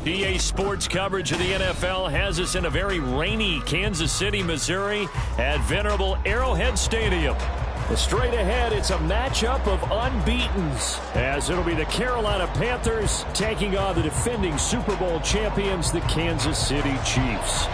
EA Sports coverage of the NFL has us in a very rainy Kansas City, Missouri at venerable Arrowhead Stadium. Straight ahead, it's a matchup of unbeatens, as it'll be the Carolina Panthers taking on the defending Super Bowl champions, the Kansas City Chiefs.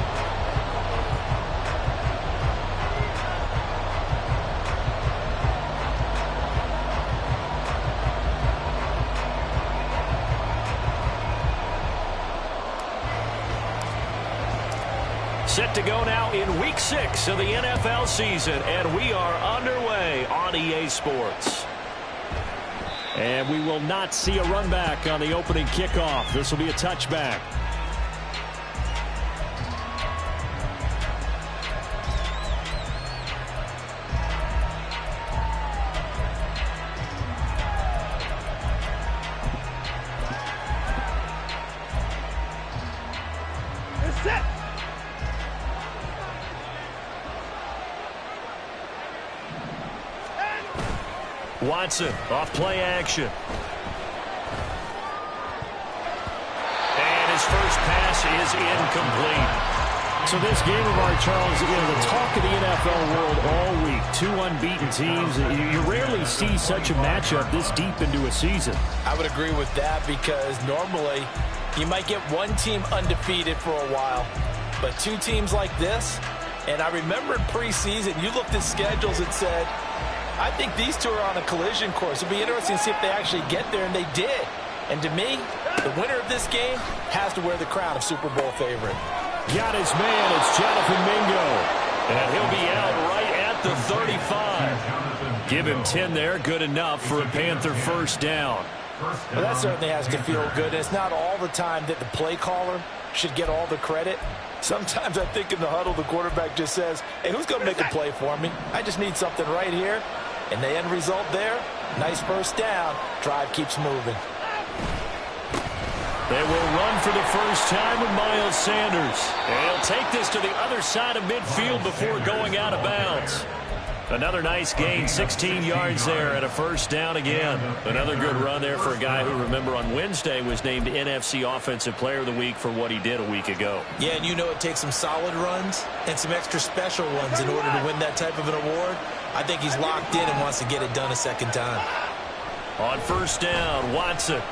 Set to go now in Week 6 of the NFL season, and we are underway on EA Sports. And we will not see a run back on the opening kickoff. This will be a touchback. Watson off play action. And his first pass is incomplete. So this game of our, Charles, the talk of the NFL world all week. Two unbeaten teams. You rarely see such a matchup this deep into a season. I would agree with that, because normally you might get one team undefeated for a while, but two teams like this, and I remember in preseason you looked at schedules and said, I think these two are on a collision course. It'll be interesting to see if they actually get there, and they did. And to me, the winner of this game has to wear the crown of Super Bowl favorite. Got his man. It's Jonathan Mingo. And he'll be out right at the 35. Give him 10 there. Good enough for a Panther first down. Well, that certainly has to feel good. It's not all the time that the play caller should get all the credit. Sometimes I think in the huddle, the quarterback just says, hey, who's going to make a play for me? I just need something right here. And the end result there, nice first down. Drive keeps moving. They will run for the first time with Miles Sanders. And he'll take this to the other side of midfield before going out of bounds. Another nice gain, 16 yards there and a first down again. Another good run there for a guy who, remember, on Wednesday was named NFC Offensive Player of the Week for what he did a week ago. Yeah, and you know it takes some solid runs and some extra special ones in order to win that type of an award. I think he's locked in and wants to get it done a second time. On first down, Watson.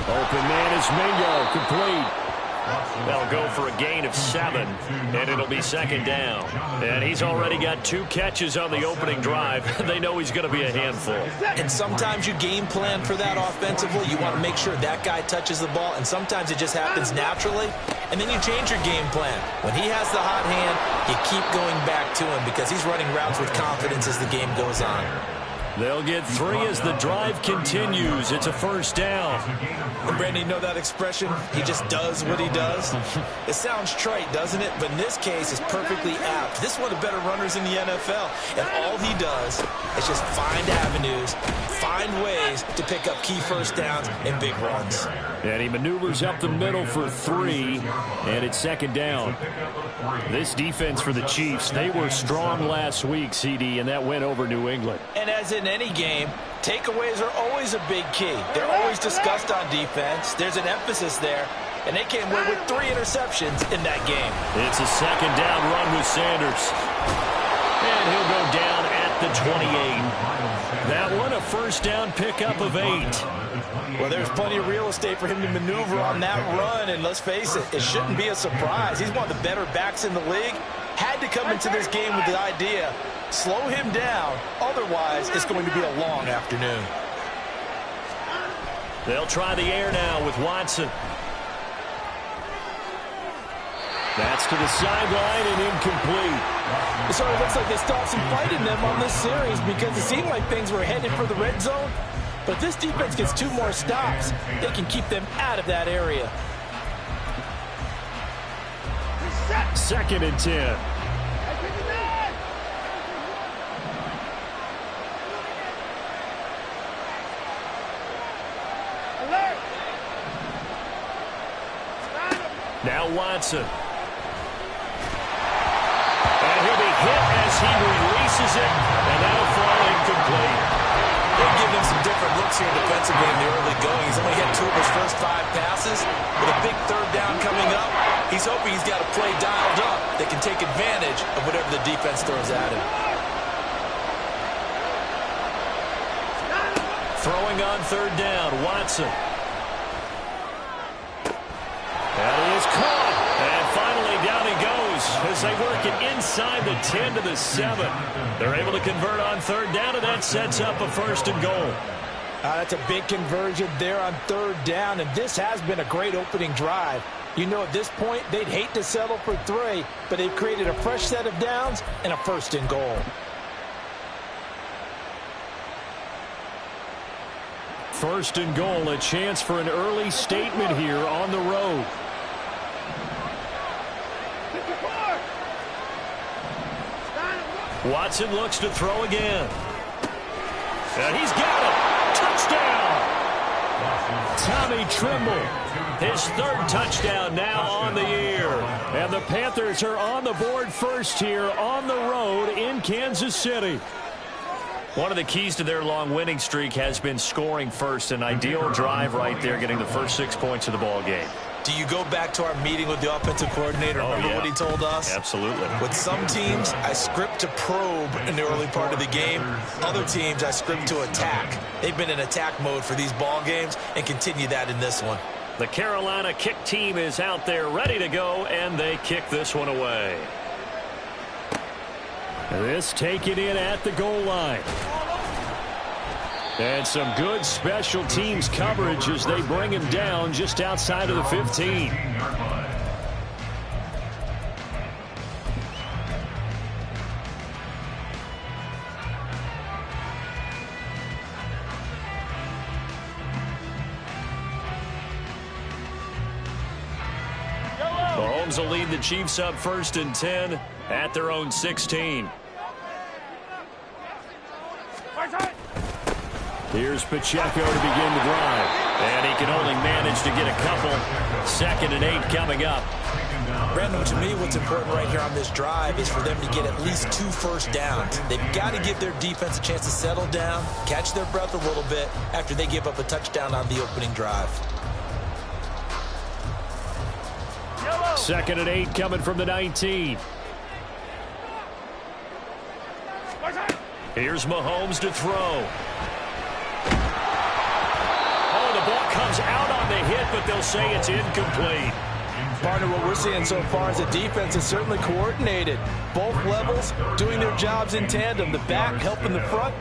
Open man is Mingo, complete. They'll go for a gain of 7, and it'll be second down. And he's already got 2 catches on the opening drive. They know he's going to be a handful. And sometimes you game plan for that offensively. You want to make sure that guy touches the ball, and sometimes it just happens naturally. And then you change your game plan. When he has the hot hand, you keep going back to him because he's running routes with confidence as the game goes on. They'll get 3 as the drive continues. It's a first down. And Brandon, you know that expression? He just does what he does. It sounds trite, doesn't it? But in this case, it's perfectly apt. This is one of the better runners in the NFL. And all he does is just find avenues, find ways to pick up key first downs and big runs. And he maneuvers up the middle for 3, and it's second down. This defense for the Chiefs, they were strong last week, CD, and that went over New England. And as in any game, takeaways are always a big key. They're always discussed on defense. There's an emphasis there, and they came away with 3 interceptions in that game. It's a second down run with Sanders. And he'll go down at the 28. That one, a first down pickup of 8. Well, there's plenty of real estate for him to maneuver on that run, and let's face it, it shouldn't be a surprise. He's one of the better backs in the league. Had to come into this game with the idea, slow him down, otherwise it's going to be a long afternoon. They'll try the air now with Watson. That's to the sideline and incomplete. It sort of looks like they stopped some fight in them on this series because it seemed like things were headed for the red zone. But this defense gets 2 more stops. They can keep them out of that area. Second and 10. Now Watson. And he'll be hit as he releases it, and that'll fall incomplete. They'll give him some different looks here defensively in the early going. He's only had 2 of his first 5 passes. With a big third down coming up, he's hoping he's got a play dialed up that can take advantage of whatever the defense throws at him. Throwing on third down, Watson. And he is caught. And finally down he goes as they work it inside the 10 to the 7. They're able to convert on third down, and that sets up a 1st and goal. That's a big conversion there on third down, and this has been a great opening drive. You know, at this point, they'd hate to settle for 3, but they've created a fresh set of downs and a 1st and goal. First and goal, a chance for an early statement here on the road. Watson looks to throw again. And he's got it. Touchdown. Tommy Tremble, his 3rd touchdown now on the year. And the Panthers are on the board first here on the road in Kansas City. One of the keys to their long winning streak has been scoring first. An ideal drive right there, getting the first 6 points of the ball game. Do you go back to our meeting with the offensive coordinator? Remember what he told us? Absolutely. With some teams, I script to probe in the early part of the game. Other teams, I script to attack. They've been in attack mode for these ball games and continue that in this one. The Carolina kick team is out there ready to go, and they kick this one away. This taken in at the goal line. And some good special teams coverage as they bring him down just outside of the 15. Mahomes will lead the Chiefs up 1st and 10 at their own 16. Here's Pacheco to begin the drive. And he can only manage to get a couple. 2nd and 8 coming up. Brandon, to me, what's important right here on this drive is for them to get at least 2 first downs. They've got to give their defense a chance to settle down, catch their breath a little bit after they give up a touchdown on the opening drive. 2nd and 8 coming from the 19. Here's Mahomes to throw. The ball comes out on the hit, but they'll say it's incomplete. Partner, what we're seeing so far is the defense is certainly coordinated. Both levels doing their jobs in tandem. The back helping the front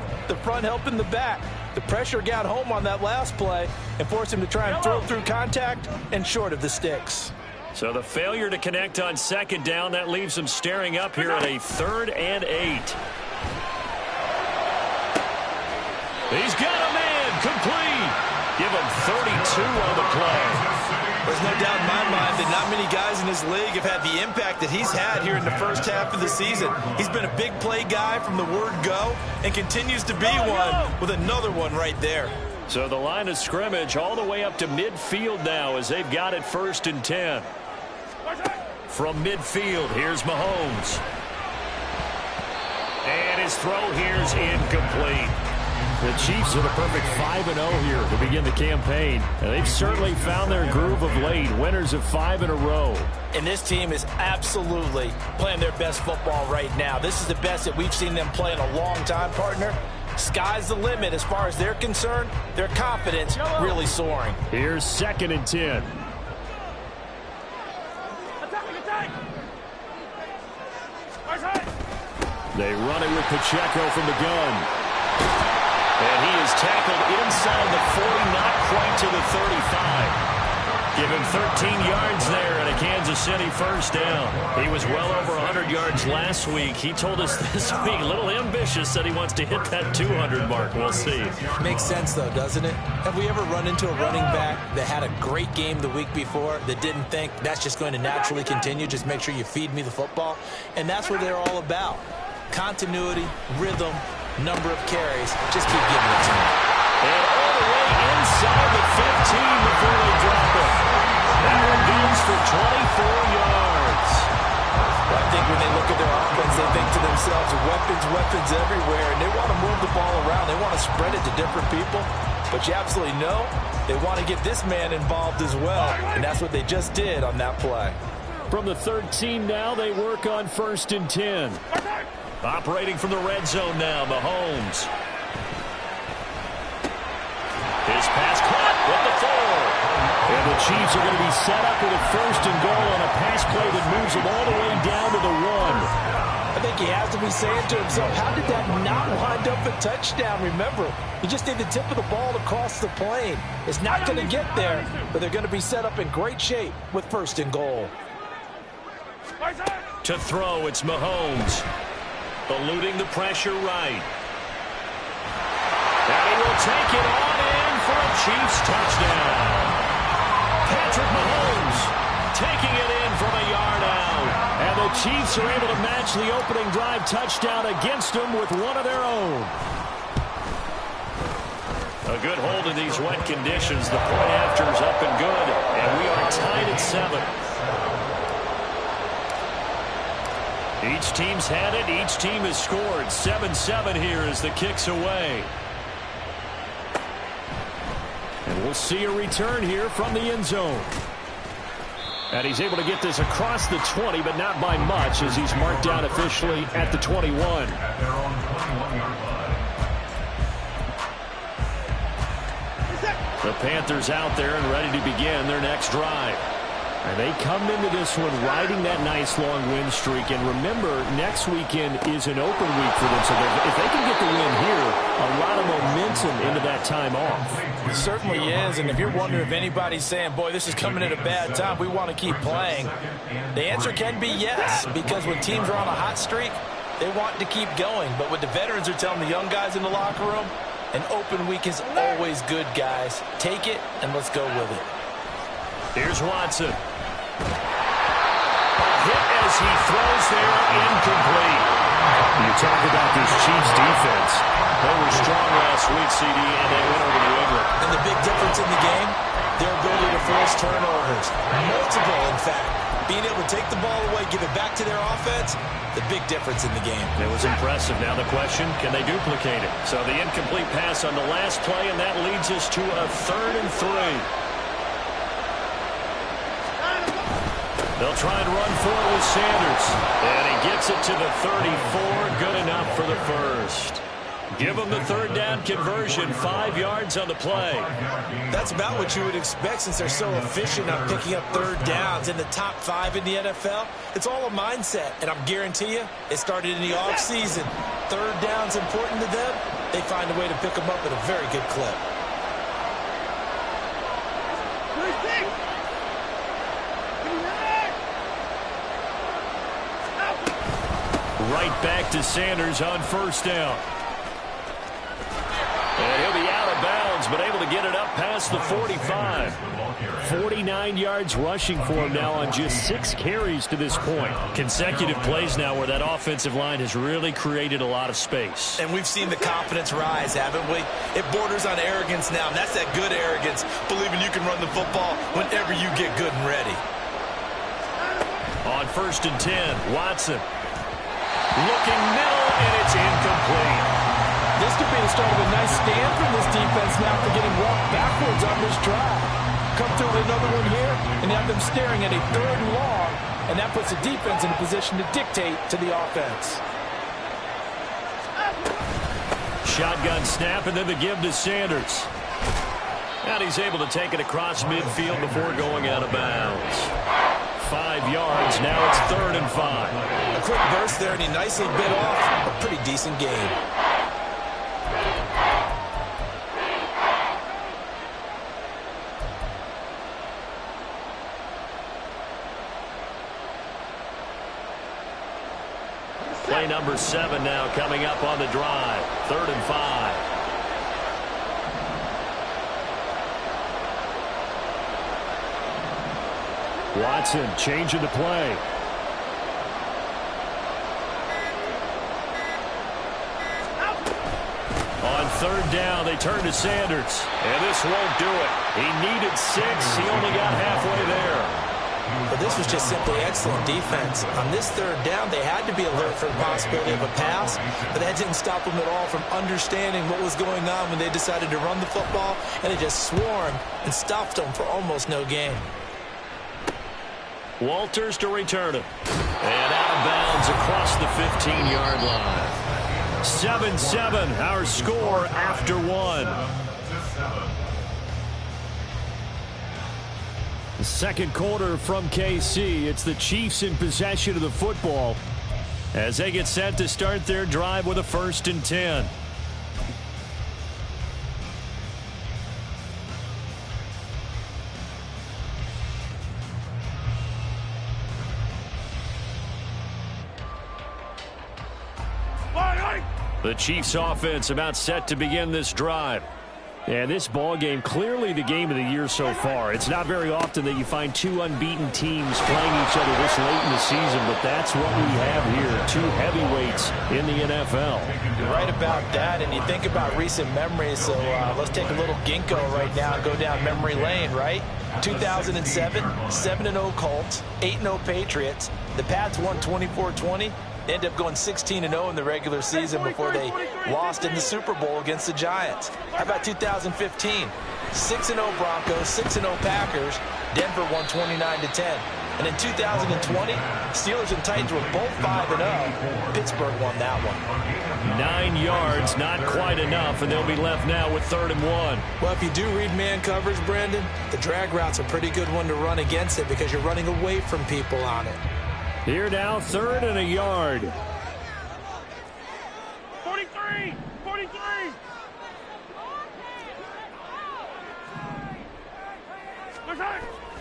helping the back. The pressure got home on that last play and forced him to try and throw through contact and short of the sticks. So the failure to connect on 2nd down, that leaves them staring up here at a 3rd and 8. He's got a man complete. Give him 32 on the play. There's no doubt in my mind that not many guys in this league have had the impact that he's had here in the first half of the season. He's been a big play guy from the word go and continues to be one with another one right there. So the line of scrimmage all the way up to midfield now as they've got it 1st and 10. From midfield, here's Mahomes. And his throw here's incomplete. The Chiefs are the perfect 5-0 here to begin the campaign. And they've certainly found their groove of late, winners of 5 in a row. And this team is absolutely playing their best football right now. This is the best that we've seen them play in a long time, partner. Sky's the limit as far as they're concerned. Their confidence really soaring. Here's 2nd and 10. They run it with Pacheco from the gun. And he is tackled inside the 40, not quite to the 35. Give him 13 yards there and a Kansas City 1st down. He was well over 100 yards last week. He told us this week, a little ambitious, said he wants to hit that 200 mark. We'll see. Makes sense, though, doesn't it? Have we ever run into a running back that had a great game the week before that didn't think that's just going to naturally continue? Just make sure you feed me the football. And that's what they're all about. Continuity, rhythm, number of carries. Just keep giving it to me. And all the way inside the 15 before they drop it. That one goes for 24 yards. Well, I think when they look at their offense, they think to themselves, weapons everywhere, and they want to move the ball around. They want to spread it to different people. But you absolutely know they want to get this man involved as well, and that's what they just did on that play. From the 13 now, they work on 1st and 10. Operating from the red zone now, Mahomes. His pass caught with the 4. And the Chiefs are going to be set up with a 1st and goal on a pass play that moves them all the way down to the 1. I think he has to be saying to himself, how did that not wind up a touchdown? Remember, you just need the tip of the ball to cross the plane. It's not going to get there, but they're going to be set up in great shape with 1st and goal. To throw, it's Mahomes. Eluding the pressure right. And he will take it on in for a Chiefs touchdown. Patrick Mahomes taking it in from a yard out. And the Chiefs are able to match the opening drive touchdown against them with one of their own. A good hold in these wet conditions. The point after is up and good. And we are tied at 7. Each team's had it. Each team has scored. 7-7 here as the kick's away. And we'll see a return here from the end zone. And he's able to get this across the 20, but not by much as he's marked down officially at the 21. The Panthers out there and ready to begin their next drive. And they come into this one riding that nice long win streak. And remember, next weekend is an open week for them. So if they can get the win here, a lot of momentum into that time off. It certainly is. And if you're wondering if anybody's saying, boy, this is coming at a bad time, we want to keep playing, the answer can be yes. Because when teams are on a hot streak, they want to keep going. But what the veterans are telling the young guys in the locker room, an open week is always good, guys. Take it and let's go with it. Here's Watson. Hit as he throws there, incomplete. You talk about this Chiefs defense. They were strong last week, CD, and they went over New England. And the big difference in the game, their ability to force turnovers. Multiple, in fact. Being able to take the ball away, give it back to their offense, the big difference in the game. It was impressive. Now the question, can they duplicate it? So the incomplete pass on the last play, and that leads us to a 3rd and 3. They'll try and run for it with Sanders. And he gets it to the 34. Good enough for the first. Give them the 3rd down conversion. 5 yards on the play. That's about what you would expect since they're so efficient on picking up 3rd downs in the top 5 in the NFL. It's all a mindset, and I guarantee you it started in the offseason. 3rd down's important to them. They find a way to pick them up at a very good clip. Right back to Sanders on 1st down. And he'll be out of bounds, but able to get it up past the 45. 49 yards rushing for him now on just 6 carries to this point. Consecutive plays now where that offensive line has really created a lot of space. And we've seen the confidence rise, haven't we? It borders on arrogance now, and that's that good arrogance, believing you can run the football whenever you get good and ready. On 1st and 10, Watson. Looking middle, and it's incomplete. This could be the start of a nice stand from this defense now for getting walked backwards on this drive. Come through with another one here, and have them staring at a 3rd and long, and that puts the defense in a position to dictate to the offense. Shotgun snap, and then the give to Sanders. And he's able to take it across midfield before going out of bounds. 5 yards, now it's 3rd and 5. A quick burst there, and he nicely bit off a pretty decent game. Play number 7 now coming up on the drive. 3rd and 5. Watson changing the play. On 3rd down, they turn to Sanders. And this won't do it. He needed 6. He only got halfway there. But this was was just simply excellent defense. On this third down, they had to be alert for the possibility of a pass, but that didn't stop them at all from understanding what was going on when they decided to run the football, and they just swarmed and stopped them for almost no gain. Walters to return it. And out of bounds across the 15-yard line. 7-7, our score after one. The second quarter from KC. It's the Chiefs in possession of the football as they get set to start their drive with a 1st and 10. The Chiefs offense about set to begin this drive. And this ball game, clearly the game of the year so far. It's not very often that you find two unbeaten teams playing each other this late in the season, but that's what we have here. Two heavyweights in the NFL. You're right about that, and you think about recent memories, so let's take a little ginkgo right now and go down memory lane, right? 2007, 7-0 Colts, 8-0 Patriots. The Pats won 24-20. They ended up going 16-0 in the regular season before they lost in the Super Bowl against the Giants. How about 2015? 6-0 Broncos, 6-0 Packers. Denver won 29-10. And in 2020, Steelers and Titans were both 5-0. Pittsburgh won that one. 9 yards, not quite enough, and they'll be left now with 3rd and 1. Well, if you do read man coverage, Brandon, the drag route's a pretty good one to run against it because you're running away from people on it. Here now, 3rd and a yard. 43! 43!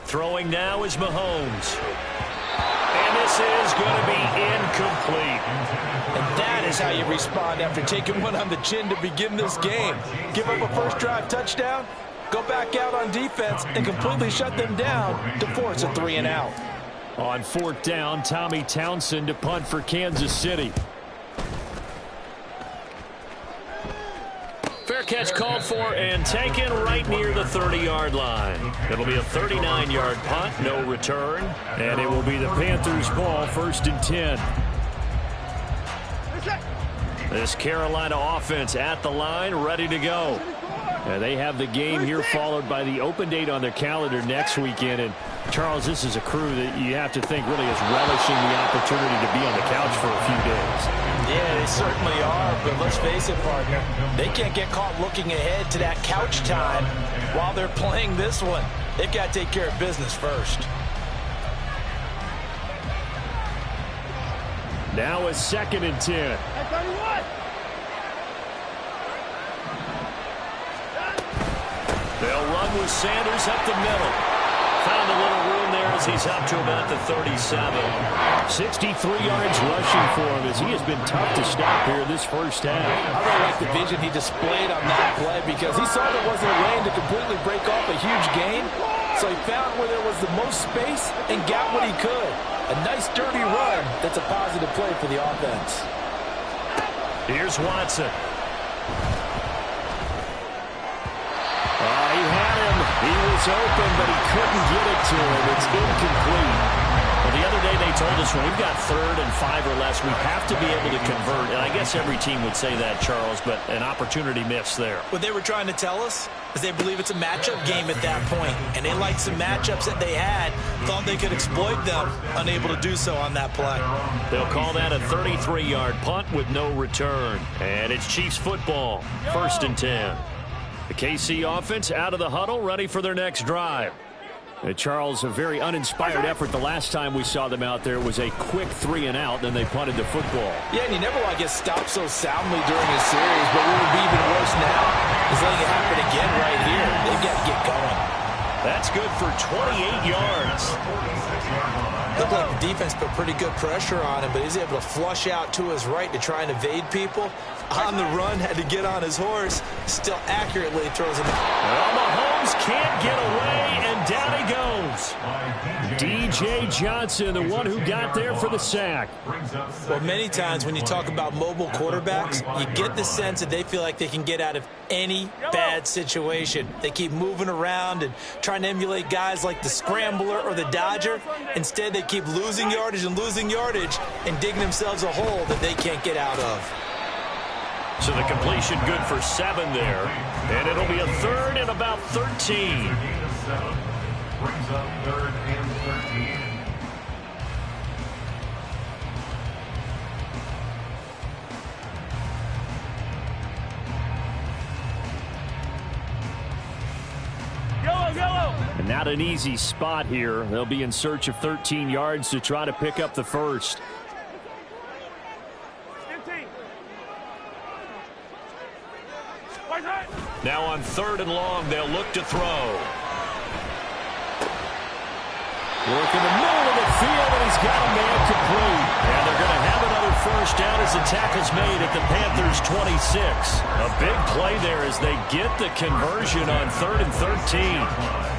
Throwing now is Mahomes. And this is going to be incomplete. And that is how you respond after taking one on the chin to begin this game. Give up a first drive touchdown, go back out on defense, and completely shut them down to force a 3-and-out. On 4th down, Tommy Townsend to punt for Kansas City. Fair catch called for and taken right near the 30-yard line. It'll be a 39-yard punt, no return, and it will be the Panthers' ball, 1st and 10. This Carolina offense at the line, ready to go. And they have the game here followed by the open date on their calendar next weekend. And, Charles, this is a crew that you have to think really is relishing the opportunity to be on the couch for a few days. Yeah, they certainly are, but let's face it, partner. They can't get caught looking ahead to that couch time while they're playing this one. They've got to take care of business first. Now a 2nd and 10. They'll run with Sanders up the middle. Found a little room there as he's up to about the 37. 63 yards rushing for him as he has been tough to stop here this first half. I really like the vision he displayed on that play because he saw there wasn't a lane to completely break off a huge gain. So he found where there was the most space and got what he could. A nice dirty run that's a positive play for the offense. Here's Watson. He had him. He was open, but he couldn't get it to him. It's incomplete. Well, the other day they told us when we've got 3rd and 5 or less, we have to be able to convert. And I guess every team would say that, Charles, but an opportunity missed there. What they were trying to tell us is they believe it's a matchup game at that point, and they liked some matchups that they had, thought they could exploit them, unable to do so on that play. They'll call that a 33-yard punt with no return. And it's Chiefs football, 1st and 10. The KC offense out of the huddle, ready for their next drive. Charles, a very uninspired effort the last time we saw them out there. It was a quick 3-and-out, then they punted the football. Yeah, and you never want to get stopped so soundly during a series, but what would be even worse now is letting it happen again right here. They've got to get going. That's good for 28 yards. Looked like the defense put pretty good pressure on him, but he's able to flush out to his right to try and evade people. On the run, had to get on his horse. Still accurately throws it. Well, Mahomes can't get away, and down he goes. DJ Johnson, the one who got there for the sack. Well, many times when you talk about mobile quarterbacks, you get the sense that they feel like they can get out of any bad situation. They keep moving around and trying to emulate guys like the scrambler or the dodger. Instead, they keep losing yardage and digging themselves a hole that they can't get out of. So the completion good for 7 there. And it'll be a 3rd and about 13. Brings up 3rd and 13. Yellow. And not an easy spot here. They'll be in search of 13 yards to try to pick up the first. 15. Now on 3rd and long, they'll look to throw. Work in the middle of the field, and he's got a man complete. And they're going to have another first down as the tackle's made at the Panthers' 26. A big play there as they get the conversion on 3rd and 13.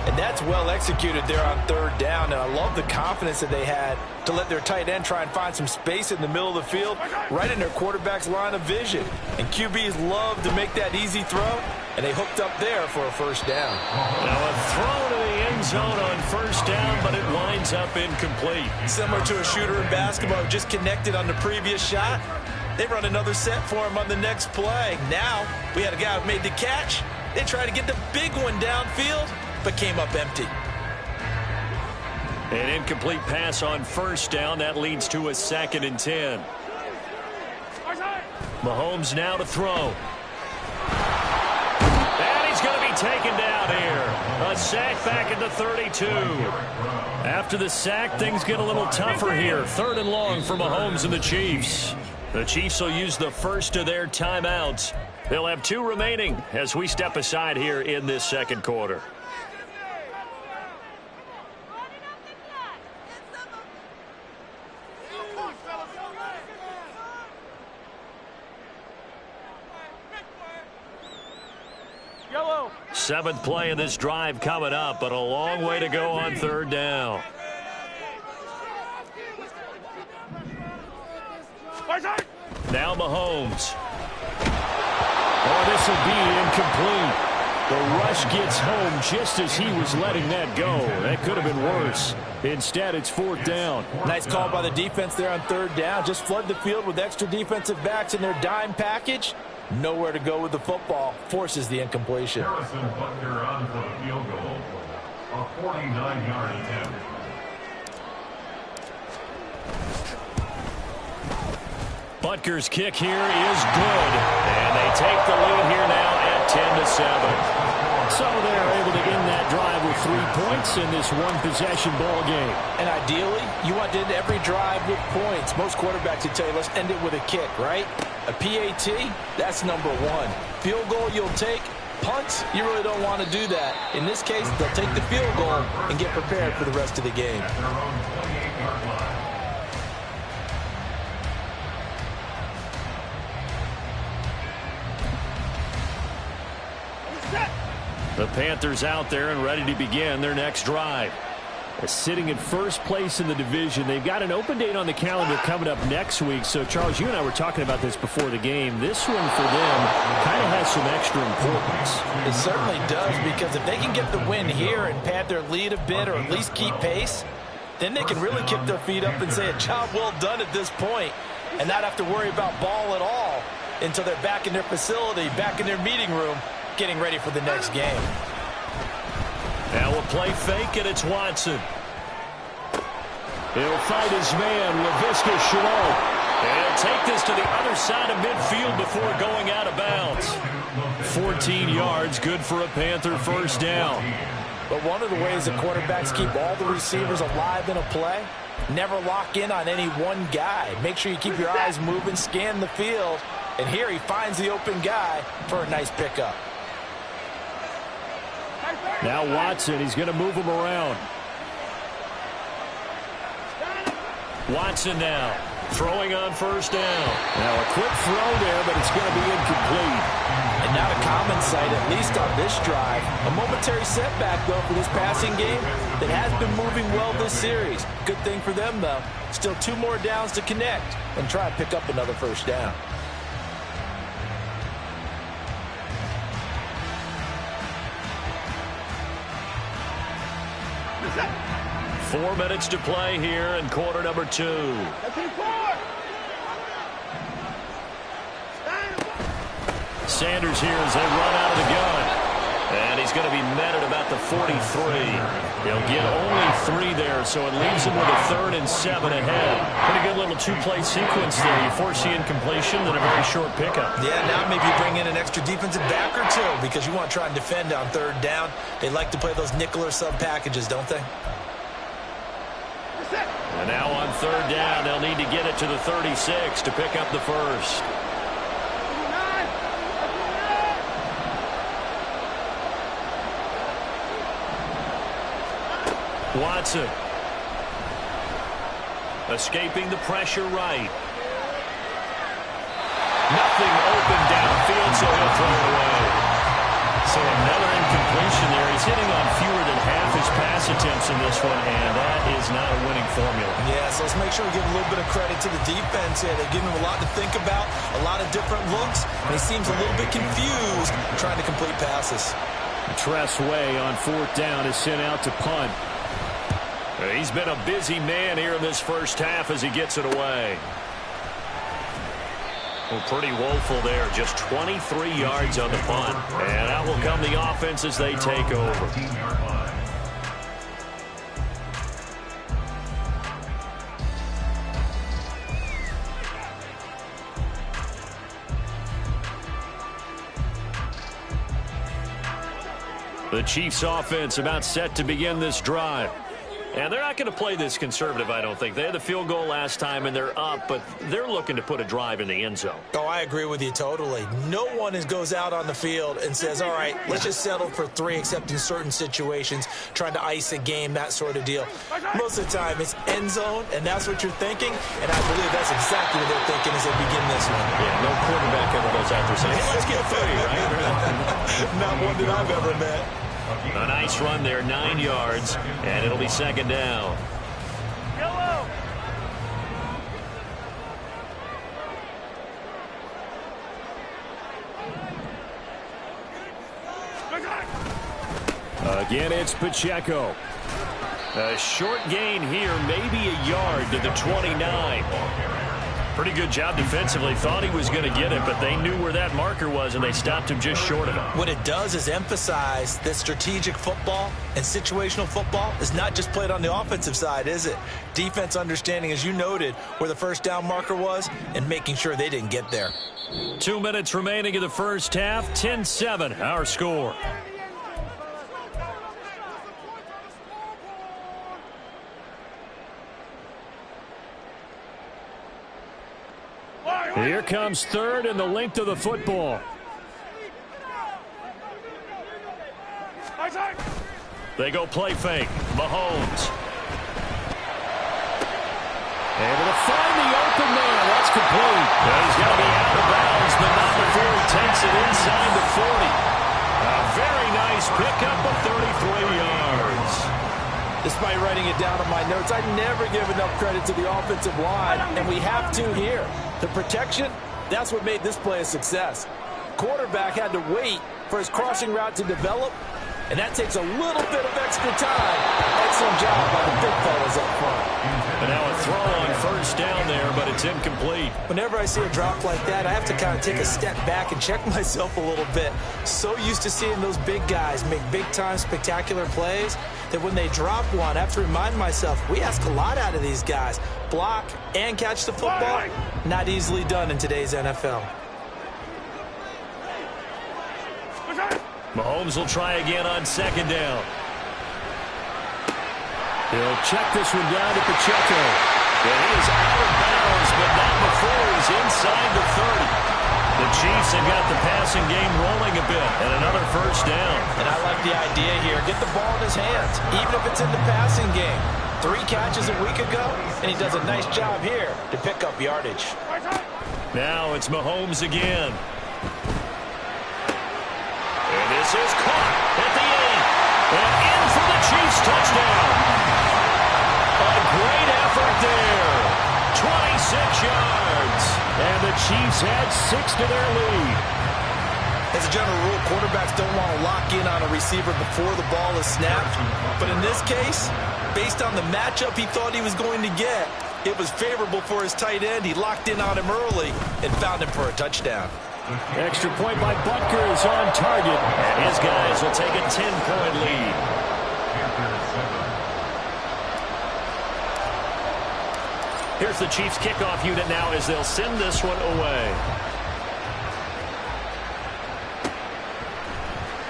And that's well executed there on 3rd down. And I love the confidence that they had to let their tight end try and find some space in the middle of the field, right in their quarterback's line of vision. And QBs love to make that easy throw, and they hooked up there for a first down. Now a throw to the end zone on 1st down, but it winds up incomplete. Similar to a shooter in basketball who just connected on the previous shot. They run another set for him on the next play. Now we had a guy who made the catch. They tried to get the big one downfield, but came up empty. An incomplete pass on 1st down. That leads to a 2nd and 10. Mahomes now to throw. And he's going to be taken down here. A sack back at the 32. After the sack, things get a little tougher here. 3rd and long for Mahomes and the Chiefs. The Chiefs will use the first of their timeouts. They'll have 2 remaining as we step aside here in this 2nd quarter. Yellow. 7th play of this drive coming up, but a long way to go on 3rd down. Now Mahomes. Oh, this will be incomplete. The rush gets home just as he was letting that go. That could have been worse. Instead, it's 4th down. Nice call by the defense there on 3rd down. Just flood the field with extra defensive backs in their dime package. Nowhere to go with the football. Forces the incompletion. Harrison Butker on for the field goal. A 49-yard attempt. Butker's kick here is good. And they take the lead here now at 10-7. So they're able to end that drive with 3 points in this one-possession ball game. And ideally, you want to end every drive with points. Most quarterbacks would tell you, let's end it with a kick, right? A PAT, that's number 1. Field goal you'll take. Punts, you really don't want to do that. In this case, they'll take the field goal and get prepared for the rest of the game. At their own 28-yard line. The Panthers out there and ready to begin their next drive. Sitting in first place in the division. They've got an open date on the calendar coming up next week. So, Charles, you and I were talking about this before the game. This one for them kind of has some extra importance. It certainly does, because if they can get the win here and pad their lead a bit or at least keep pace, then they can really kick their feet up and say a job well done at this point and not have to worry about ball at all until they're back in their facility, back in their meeting room, getting ready for the next game. Now a play fake, and it's Watson. He'll fight his man, LaVisca Chenault. And he'll take this to the other side of midfield before going out of bounds. 14 yards, good for a Panther first down. But one of the ways that quarterbacks keep all the receivers alive in a play, never lock in on any one guy. Make sure you keep your eyes moving, scan the field. And here he finds the open guy for a nice pickup. Now Watson, he's going to move him around. Watson now. Throwing on first down. Now a quick throw there, but it's going to be incomplete. And not a common sight, at least on this drive. A momentary setback, though, for this passing game that has been moving well this series. Good thing for them, though. Still 2 more downs to connect and try and pick up another first down. it. 4 minutes to play here in quarter number 2. Sanders here as they run out of the gun. And he's going to be met at about the 43. He'll get only 3 there, so it leaves him with a 3rd and 7 ahead. Pretty good little 2-play sequence there. You force the incompletion, then a very short pickup. Yeah, now maybe you bring in an extra defensive back or 2 because you want to try and defend on 3rd down. They like to play those nickel or sub packages, don't they? And now on 3rd down, they'll need to get it to the 36 to pick up the first. Watson. Escaping the pressure right. Nothing open downfield, so he'll throw it away. So another incompletion there. He's hitting on fewer than half his pass attempts in this one, and that is not a winning formula. Yeah, so let's make sure we give a little bit of credit to the defense here. They've given him a lot to think about, a lot of different looks, and he seems a little bit confused trying to complete passes. Tress Way on 4th down is sent out to punt. He's been a busy man here in this first half as he gets it away. Well, pretty woeful there. Just 23 yards on the punt. And out will come the offense as they take over. The Chiefs offense about set to begin this drive. And they're not going to play this conservative, I don't think. They had the field goal last time, and they're up, but they're looking to put a drive in the end zone. Oh, I agree with you totally. No one goes out on the field and says, all right, let's just settle for 3, except in certain situations, trying to ice a game, that sort of deal. Most of the time, it's end zone, and that's what you're thinking, and I believe that's exactly what they're thinking as they begin this one. Yeah, no quarterback ever goes out there saying, hey, let's get 3, right? Not one that I've ever met. A nice run there, 9 yards, and it'll be 2nd down. Yellow. Again, it's Pacheco. A short gain here, maybe a yard to the 29. Pretty good job defensively. Thought he was going to get it, but they knew where that marker was, and they stopped him just short of it. What it does is emphasize that strategic football and situational football is not just played on the offensive side, is it? Defense understanding, as you noted, where the first down marker was and making sure they didn't get there. 2 minutes remaining in the first half. 10-7, our score. Here comes 3rd and the length of the football. They go play fake. Mahomes. Able to find the open man. That's complete. He's going to be out of bounds, but not before he takes it inside the 40. A very nice pickup of 33 yards. Despite writing it down on my notes, I never give enough credit to the offensive line, and we have to here. The protection, that's what made this play a success. Quarterback had to wait for his crossing route to develop, and that takes a little bit of extra time. Excellent job by the big fellas up front. And now a throw on first down there, but it's incomplete. Whenever I see a drop like that, I have to kind of take a step back and check myself a little bit. So used to seeing those big guys make big-time spectacular plays that when they drop one, I have to remind myself, we ask a lot out of these guys. Block and catch the football, not easily done in today's NFL. Mahomes will try again on 2nd down. He'll check this one down to Pacheco. And he is out of bounds, but not before he's inside the 30. The Chiefs have got the passing game rolling a bit, and another first down. And I like the idea here. Get the ball in his hands, even if it's in the passing game. 3 catches a week ago, and he does a nice job here to pick up yardage. Now it's Mahomes again. And this is caught at the end. And in for the Chiefs touchdown. A great effort there. 26 yards. And the Chiefs add 6 to their lead. As a general rule, quarterbacks don't want to lock in on a receiver before the ball is snapped. But in this case, based on the matchup he thought he was going to get, it was favorable for his tight end. He locked in on him early and found him for a touchdown. Extra point by Butker is on target. And his guys will take a 10-point lead. Here's the Chiefs kickoff unit now as they'll send this one away.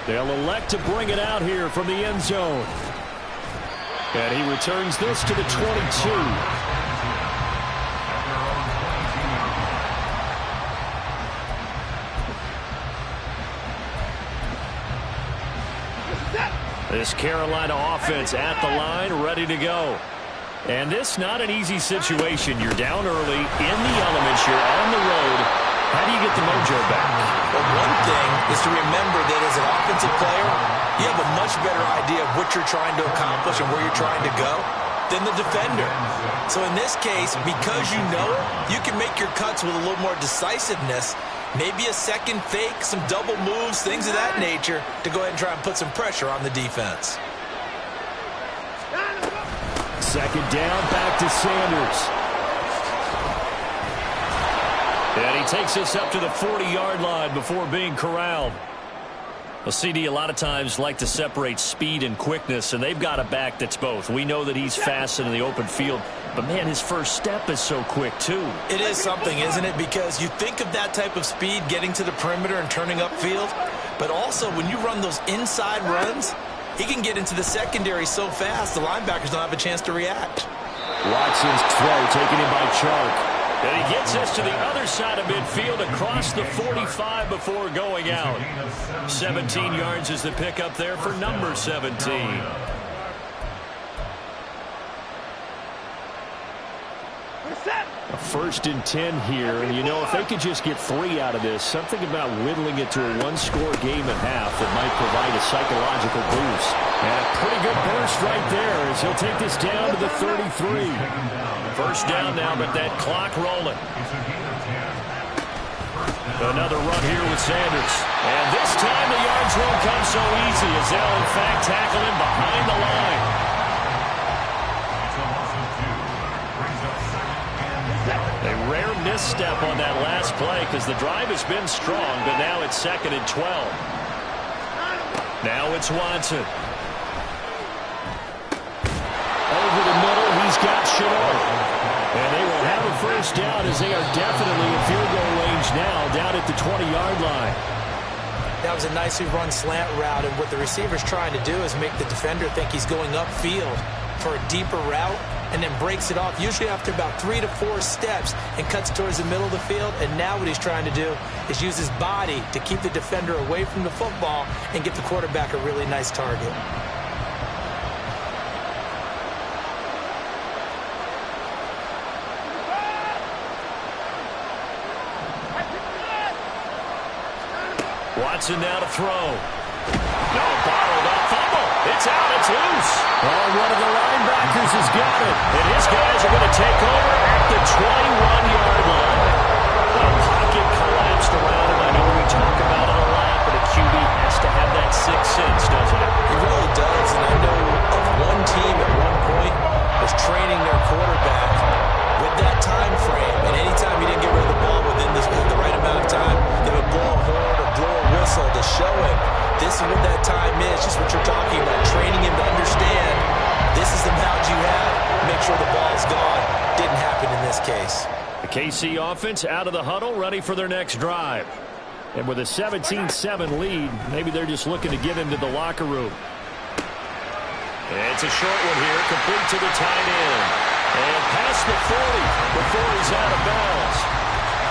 They'll elect to bring it out here from the end zone. And he returns this to the 22. This Carolina offense at the line, ready to go. And this not an easy situation. You're down early, in the elements, you're on the road. How do you get the mojo back? Well, one thing is to remember that as an offensive player, you have a much better idea of what you're trying to accomplish and where you're trying to go than the defender. So in this case, because you know it, you can make your cuts with a little more decisiveness. Maybe a second fake, some double moves, things of that nature to go ahead and try and put some pressure on the defense. Second down, back to Sanders. And he takes us up to the 40-yard line before being corralled. Well, CD, a lot of times like to separate speed and quickness, and they've got a back that's both. We know that he's fast in the open field, but, man, his first step is so quick, too. It is something, isn't it? Because you think of that type of speed getting to the perimeter and turning upfield, but also when you run those inside runs, he can get into the secondary so fast the linebackers don't have a chance to react. Watson's throw taken in by Chark. And he gets us to the other side of midfield across the 45 before going out. 17 yards is the pickup there for number 17. A 1st and 10 here, and you know, if they could just get 3 out of this, something about whittling it to a one-score game at half that might provide a psychological boost. And a pretty good burst right there as he'll take this down to the 33. First down now, but that clock rolling. Another run here with Sanders. And this time the yards won't come so easy as they'll, in fact, tackle him behind the line. A rare misstep on that last play because the drive has been strong, but now it's 2nd and 12. Now it's Watson. Over the middle, he's got Chenot. And they will have a first down as they are definitely in field goal range now down at the 20-yard line. That was a nicely run slant route, and what the receiver's trying to do is make the defender think he's going upfield for a deeper route and then breaks it off, usually after about 3 to 4 steps, and cuts towards the middle of the field. And now what he's trying to do is use his body to keep the defender away from the football and get the quarterback a really nice target. Watson now to throw. No, borrowed up, fumble. It's out, it's loose. Oh, one of the linebackers has got it. And his guys are going to take over at the 21-yard line. The pocket collapsed around him. I know we talk about it a lot, but a QB has to have that sixth sense, doesn't it? He really does, and I know of one team at one point was training their quarterback with that time frame, and anytime he didn't get rid of the ball within the right amount of time, they would blow a horn or blow a whistle to show him this is what that time is, just what you're talking about, training him to understand this is the amount you have, make sure the ball's gone. Didn't happen in this case. The KC offense out of the huddle, ready for their next drive. And with a 17-7 lead, maybe they're just looking to get into the locker room. It's a short one here, complete to the tight end. And past the 40 before he's out of bounds.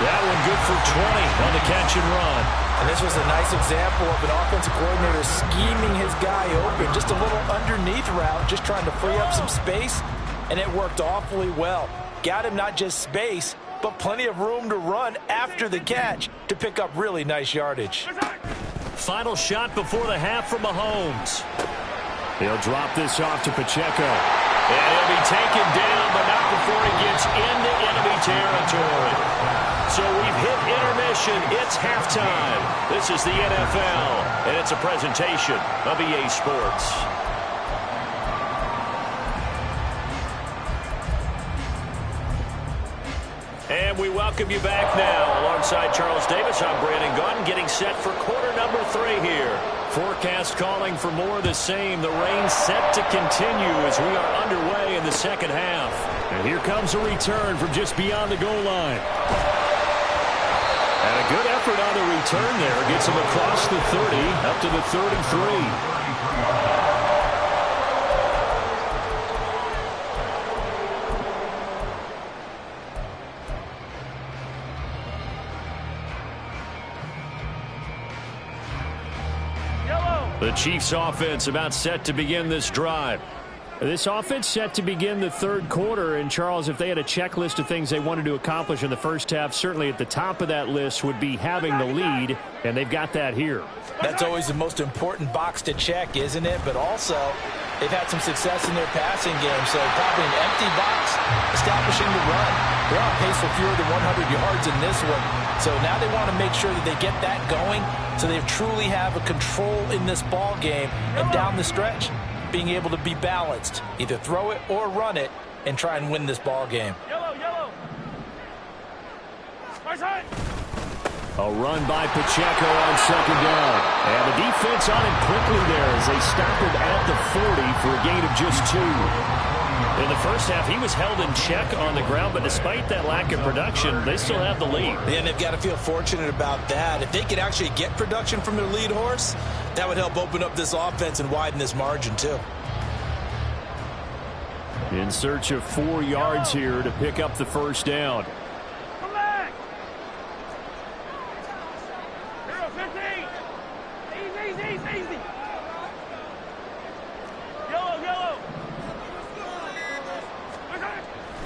That one good for 20 on the catch and run. And this was a nice example of an offensive coordinator scheming his guy open. Just a little underneath route, just trying to free up some space. and it worked awfully well. Got him not just space, but plenty of room to run after the catch to pick up really nice yardage. Final shot before the half from Mahomes. He'll drop this off to Pacheco. And he'll be taken down, but not before he gets into enemy territory. So we've hit intermission. It's halftime. This is the NFL, and it's a presentation of EA Sports. And we welcome you back now. Alongside Charles Davis, I'm Brandon Gunn, getting set for quarter number 3 here. Forecast calling for more of the same. The rain set to continue as we are underway in the second half. And here comes a return from just beyond the goal line. And a good effort on the return there. Gets him across the 30, up to the 33. The Chiefs offense about set to begin this drive. This offense set to begin the third quarter. And, Charles, if they had a checklist of things they wanted to accomplish in the first half, certainly at the top of that list would be having the lead, and they've got that here. That's always the most important box to check, isn't it? But also, they've had some success in their passing game, so probably an empty box, establishing the run. They're on pace for fewer than 100 yards in this one. So now they want to make sure that they get that going so they truly have a control in this ball game and down the stretch, being able to be balanced, either throw it or run it and try and win this ball game. A run by Pacheco on second down. And the defense on him quickly there as they stop him at the 40 for a gain of just 2. In the first half, he was held in check on the ground, but despite that lack of production, they still have the lead. And they've got to feel fortunate about that. If they could actually get production from their lead horse, that would help open up this offense and widen this margin too. In search of 4 yards here to pick up the first down.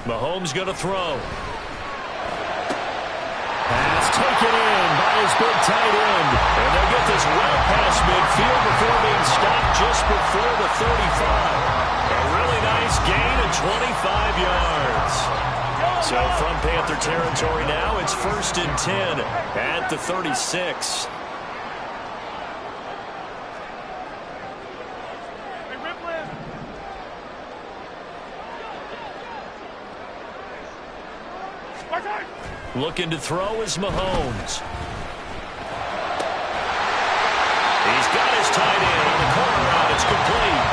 Mahomes going to throw. Pass taken in by his big tight end. And they'll get this well past midfield before being stopped just before the 35. A really nice gain of 25 yards. So from Panther territory now, it's 1st and 10 at the 36. Looking to throw is Mahomes. He's got his tight end on the corner route. It's complete.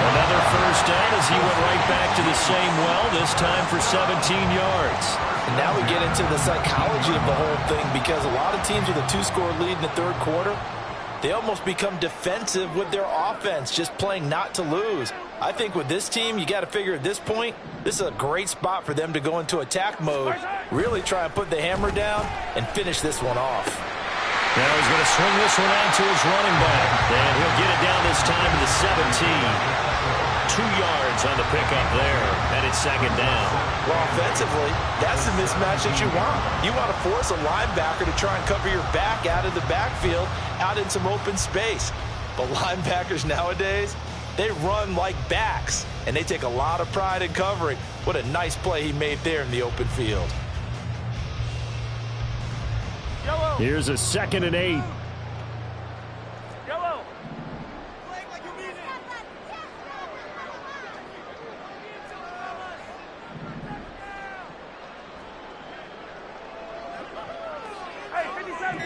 Another first down as he went right back to the same well, this time for 17 yards. And now we get into the psychology of the whole thing, because a lot of teams with a 2-score lead in the third quarter, they almost become defensive with their offense, just playing not to lose. I think with this team, you got to figure at this point, this is a great spot for them to go into attack mode, really try and put the hammer down and finish this one off. Now he's going to swing this one out to his running back, and he'll get it down this time to the 17. 2 yards on the pickup there, and it's second down. Well, offensively, that's the mismatch that you want. You want to force a linebacker to try and cover your back out of the backfield, out in some open space. But linebackers nowadays, they run like backs, and they take a lot of pride in covering. What a nice play he made there in the open field. Yellow. Here's a 2nd and 8. Yellow. Hey, 57.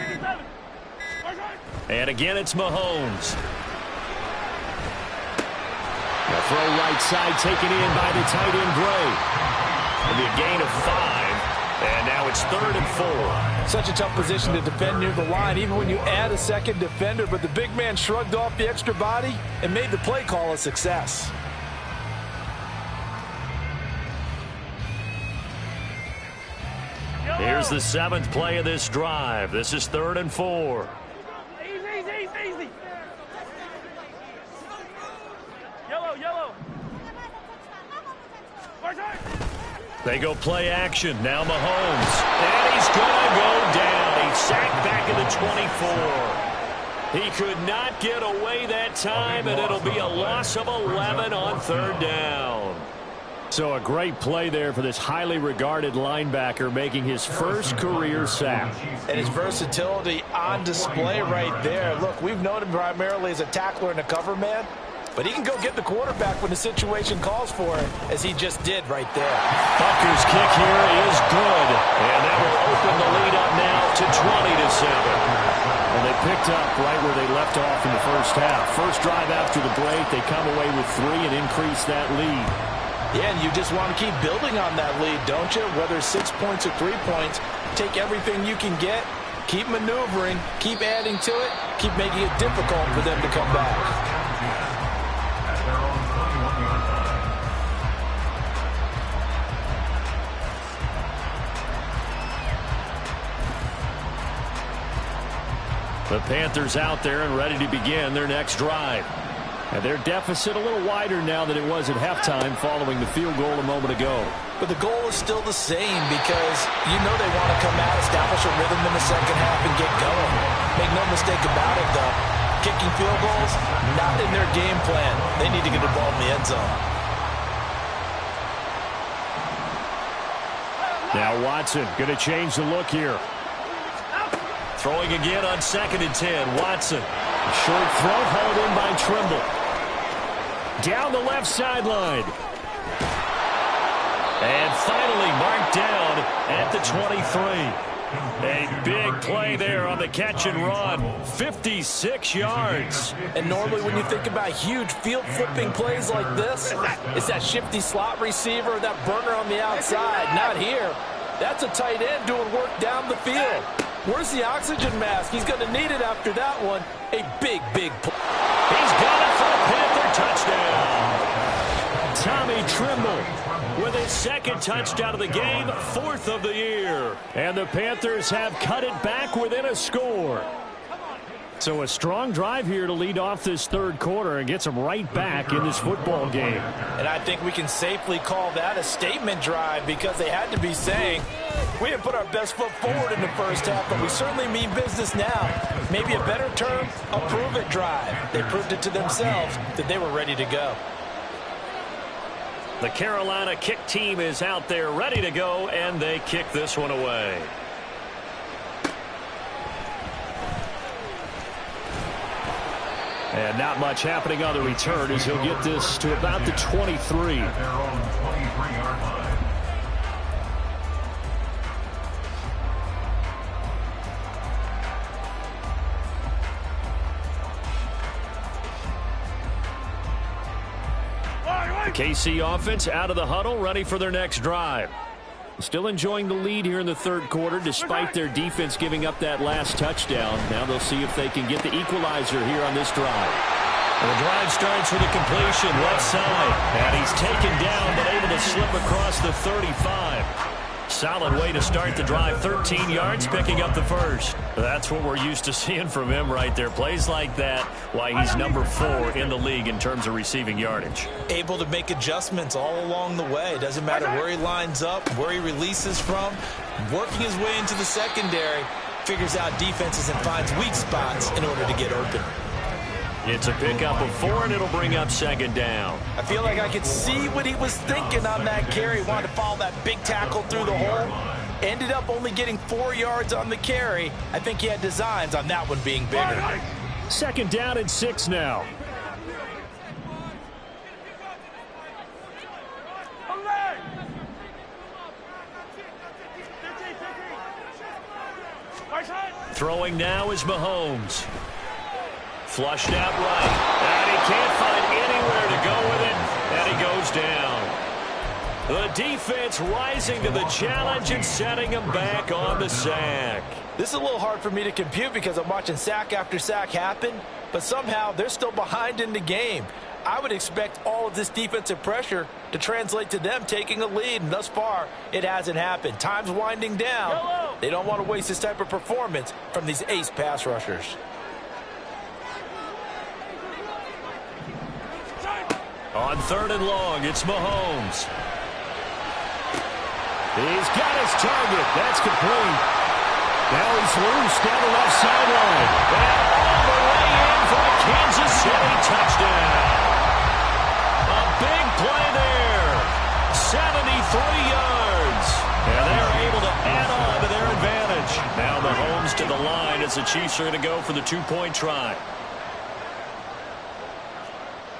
And again, it's Mahomes. The throw right side taken in by the tight end Gray. It'll be a gain of 5, and now it's 3rd and 4. Such a tough position to defend near the line, even when you add a second defender, but the big man shrugged off the extra body and made the play call a success. Here's the 7th play of this drive. This is 3rd and 4. Easy. Yellow. They go play action. Now Mahomes. And he's going to go down. He's sacked back at the 24. He could not get away that time, and it'll be a loss of 11 on third down. So a great play there for this highly regarded linebacker, making his first career sack. And his versatility on display right there. Look, we've known him primarily as a tackler and a cover man, but he can go get the quarterback when the situation calls for it, as he just did right there. Bucker's kick here is good, and that will open the lead up now to 20-7. Well, they picked up right where they left off in the first half. First drive after the break, they come away with 3 and increase that lead. Yeah, and you just want to keep building on that lead, don't you? Whether 6 points or 3 points, take everything you can get, keep maneuvering, keep adding to it, keep making it difficult for them to come back. At their own 21-yard line. The Panthers out there and ready to begin their next drive. And their deficit a little wider now than it was at halftime following the field goal a moment ago. But the goal is still the same, because you know they want to come out, establish a rhythm in the second half, and get going. Make no mistake about it, though. Kicking field goals, not in their game plan. They need to get the ball in the end zone. Now Watson going to change the look here. Throwing again on 2nd and 10. Watson. Short throw hauled in by Trimble. Down the left sideline. And finally marked down at the 23. A big play there on the catch and run. 56 yards. And normally when you think about huge field-flipping plays like this, it's that shifty slot receiver, that burner on the outside. Not here. That's a tight end doing work down the field. Where's the oxygen mask? He's going to need it after that one. A big, big play. He's got it for a Panther touchdown. Tommy Trimble with his 2nd touchdown of the game, 4th of the year. And the Panthers have cut it back within a score. So a strong drive here to lead off this third quarter and gets them right back in this football game. And I think we can safely call that a statement drive, because they had to be saying, we didn't put our best foot forward in the first half, but we certainly mean business now. Maybe a better term, a prove-it drive. They proved it to themselves that they were ready to go. The Carolina kick team is out there ready to go, and they kick this one away. And not much happening on the return as he'll get this to about the 23. At their own 23-yard line. The KC offense out of the huddle, ready for their next drive. Still enjoying the lead here in the third quarter despite their defense giving up that last touchdown. Now they'll see if they can get the equalizer here on this drive. And the drive starts with a completion left side. And he's taken down but able to slip across the 35. Solid way to start the drive. 13 yards, picking up the first. That's what we're used to seeing from him right there. Plays like that, why he's number 4 in the league in terms of receiving yardage. Able to make adjustments all along the way. Doesn't matter where he lines up, where he releases from. Working his way into the secondary. Figures out defenses and finds weak spots in order to get open. It's a pickup of 4, and it'll bring up 2nd down. I feel like I could see what he was thinking on that carry. Wanted to follow that big tackle through the hole. Ended up only getting 4 yards on the carry. I think he had designs on that one being bigger. 2nd down and 6 now. Throwing now is Mahomes. Flushed out right. And he can't find anywhere to go with it. And he goes down. The defense rising to the challenge and setting him back on the sack. This is a little hard for me to compute because I'm watching sack after sack happen, but somehow they're still behind in the game. I would expect all of this defensive pressure to translate to them taking a lead, and thus far, it hasn't happened. Time's winding down. They don't want to waste this type of performance from these ace pass rushers. On 3rd and long, it's Mahomes. He's got his target. That's complete. Now he's loose down the left sideline. And all the way in for a Kansas City touchdown. A big play there. 73 yards. And they're able to add on to their advantage. Now Mahomes to the line as the Chiefs are going to go for the two-point try.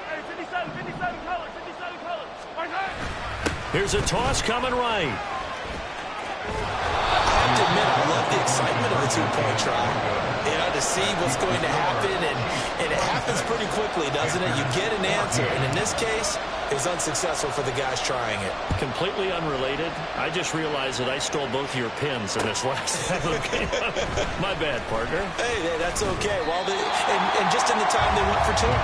Hey, 57 colors, 57 colors. Right there. Here's a toss coming right. I have to admit, I love the excitement of the two-point try. You know, to see what's going to happen, and it happens pretty quickly, doesn't it? You get an answer, and in this case, it was unsuccessful for the guys trying it. Completely unrelated. I just realized that I stole both of your pins in this last game. My bad, partner. Hey, that's okay. Well, and just in the time they went for two.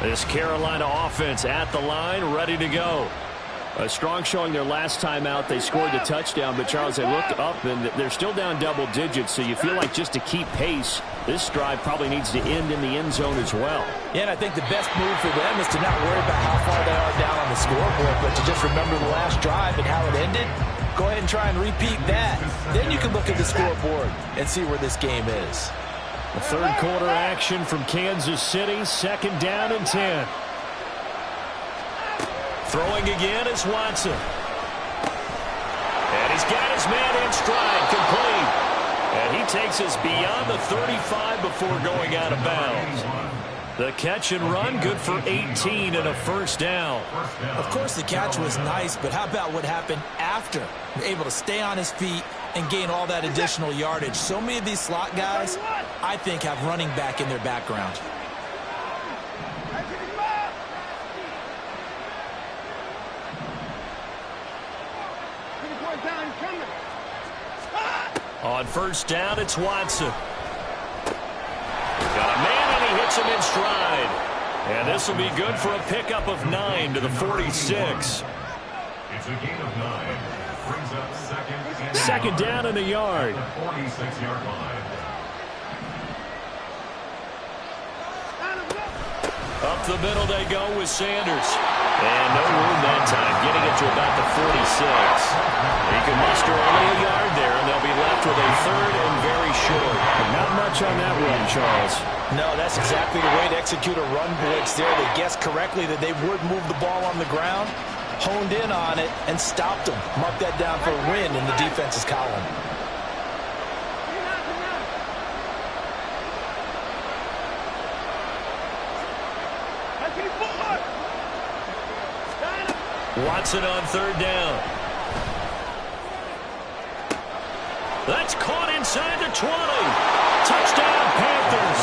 This Carolina offense at the line, ready to go. A strong showing their last time out. They scored the touchdown, but, Charles, they looked up, and they're still down double digits, so you feel like just to keep pace, this drive probably needs to end in the end zone as well. Yeah, and I think the best move for them is to not worry about how far they are down on the scoreboard, but to just remember the last drive and how it ended. Go ahead and try and repeat that. Then you can look at the scoreboard and see where this game is. The third quarter action from Kansas City, 2nd down and 10. Throwing again is Watson. And he's got his man in stride, complete. And he takes us beyond the 35 before going out of bounds. The catch and run, good for 18 and a first down. Of course, the catch was nice, but how about what happened after? Able to stay on his feet and gain all that additional yardage. So many of these slot guys, I think, have running back in their background. On first down, it's Watson. Got a man, and he hits him in stride. And this will be good for a pickup of 9 to the 46. It's a gain of 9. Brings up second down and a yard. 46-yard line. Up the middle they go with Sanders. And no room that time, getting it to about the 46. He can muster only a yard there, and they'll be left with a third and very short. But not much on that run, Charles. No, that's exactly the way to execute a run blitz there. They guessed correctly that they would move the ball on the ground, honed in on it, and stopped them. Mark that down for a win in the defense's column. Watson on third down. That's caught inside the 20. Touchdown, Panthers.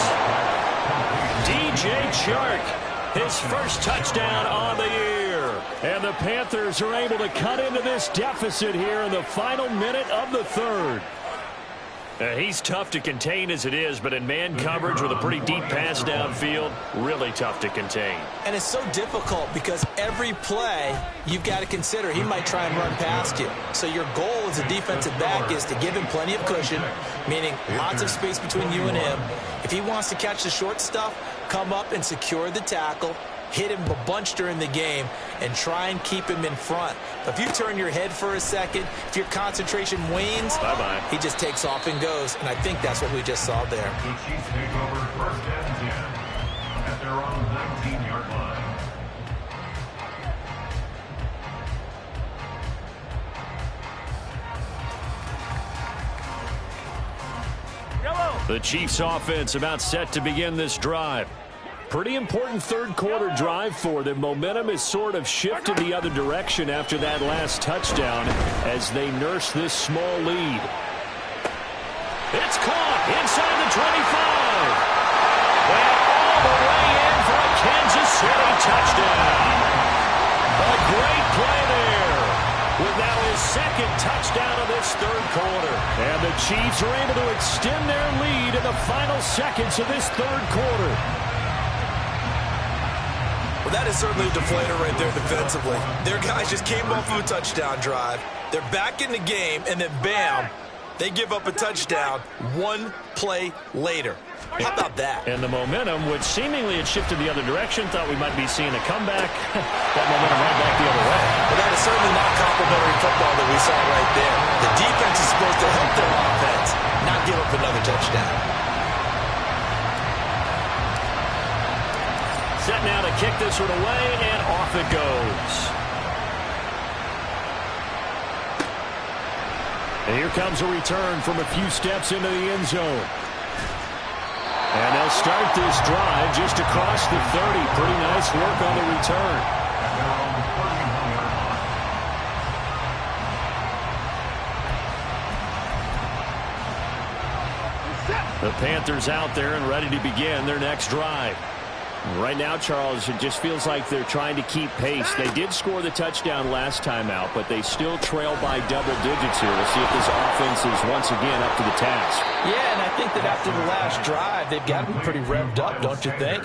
DJ Chark, his first touchdown on the year. And the Panthers are able to cut into this deficit here in the final minute of the third. He's tough to contain as it is, but in man coverage with a pretty deep pass downfield, really tough to contain. And it's so difficult because every play you've got to consider he might try and run past you. So your goal as a defensive back is to give him plenty of cushion, meaning lots of space between you and him. If he wants to catch the short stuff, come up and secure the tackle, hit him a bunch during the game, and try and keep him in front. But if you turn your head for a second, if your concentration wanes, bye-bye, he just takes off and goes. And I think that's what we just saw there. The Chiefs take over first and 10 at their own 19-yard line. Yellow. The Chiefs offense about set to begin this drive. Pretty important third quarter drive for them. Momentum is sort of shifted the other direction after that last touchdown as they nurse this small lead. It's caught inside the 25. And all the way in for a Kansas City touchdown. A great play there with now his second touchdown of this third quarter. And the Chiefs are able to extend their lead in the final seconds of this third quarter. that is certainly a deflator right there defensively. Their guys just came off of a touchdown drive. They're back in the game, and then bam, they give up a touchdown one play later. How about that? And the momentum, which seemingly had shifted the other direction, thought we might be seeing a comeback. That momentum right back the other way. Well, that is certainly not complimentary football that we saw right there. The defense is supposed to help their offense, not give up another touchdown. Set now to kick this one away, and off it goes. And here comes a return from a few steps into the end zone. And they'll start this drive just across the 30. Pretty nice work on the return. The Panthers out there and ready to begin their next drive. Right now, Charles, it just feels like they're trying to keep pace. They did score the touchdown last time out, but they still trail by double digits here. We'll see if this offense is once again up to the task. Yeah, and I think that after the last drive, they've got to be pretty revved up, don't you think?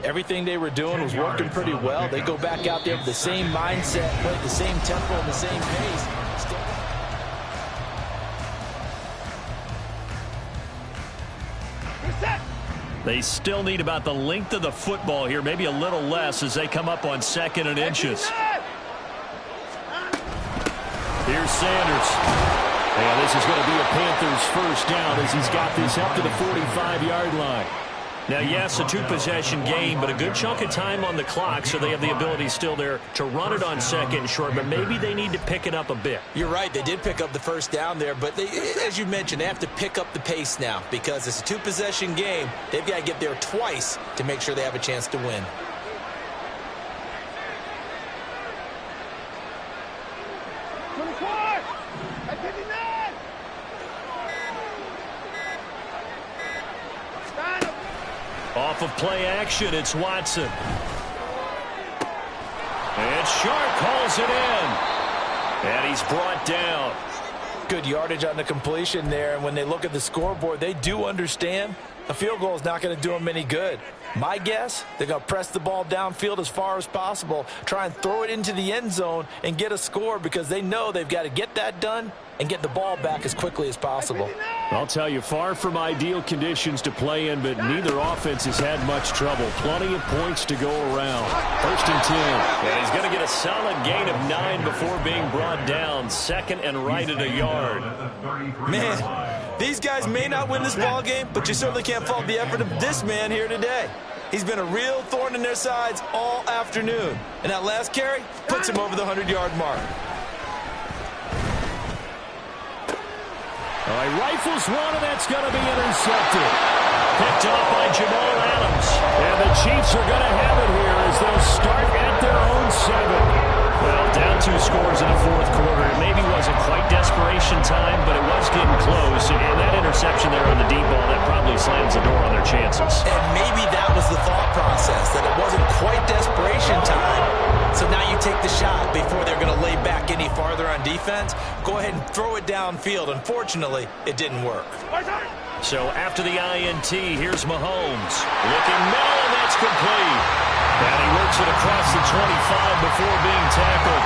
Everything they were doing was working pretty well. They go back out there with the same mindset, play at the same tempo and the same pace. They still need about the length of the football here, maybe a little less as they come up on 2nd and inches. Here's Sanders. And this is going to be a Panthers first down as he's got this up to the 45-yard line. Now, yes, a two-possession game, but a good chunk of time on the clock, so they have the ability still there to run it on 2nd and short, but maybe they need to pick it up a bit. You're right. They did pick up the first down there, but they, as you mentioned, they have to pick up the pace now because it's a two-possession game. They've got to get there twice to make sure they have a chance to win. Off of play action, it's Watson. And Sharp hauls it in. And he's brought down. Good yardage on the completion there, and when they look at the scoreboard, they do understand a field goal is not going to do them any good. My guess, they're going to press the ball downfield as far as possible, try and throw it into the end zone and get a score because they know they've got to get that done and get the ball back as quickly as possible. I'll tell you, far from ideal conditions to play in, but neither offense has had much trouble. Plenty of points to go around. 1st and 10. And he's going to get a solid gain of 9 before being brought down. 2nd and right at a yard. Man, these guys may not win this ball game, but you certainly can't fault the effort of this man here today. He's been a real thorn in their sides all afternoon. And that last carry puts him over the 100-yard mark. All right, rifles one, and that's going to be intercepted. Picked off by Jamal Adams. And the Chiefs are going to have it here as they'll start at their own 7. Well, down 2 scores in the 4th quarter. It maybe wasn't quite desperation time, but it was getting close. And that interception there on the deep ball, that probably slams the door on their chances. And maybe that was the thought process, that it wasn't quite desperation time. So now you take the shot before they're going to lay back any farther on defense. Go ahead and throw it downfield. Unfortunately, it didn't work. So after the INT, here's Mahomes. Looking middle, and that's complete. And he works it across the 25 before being tackled.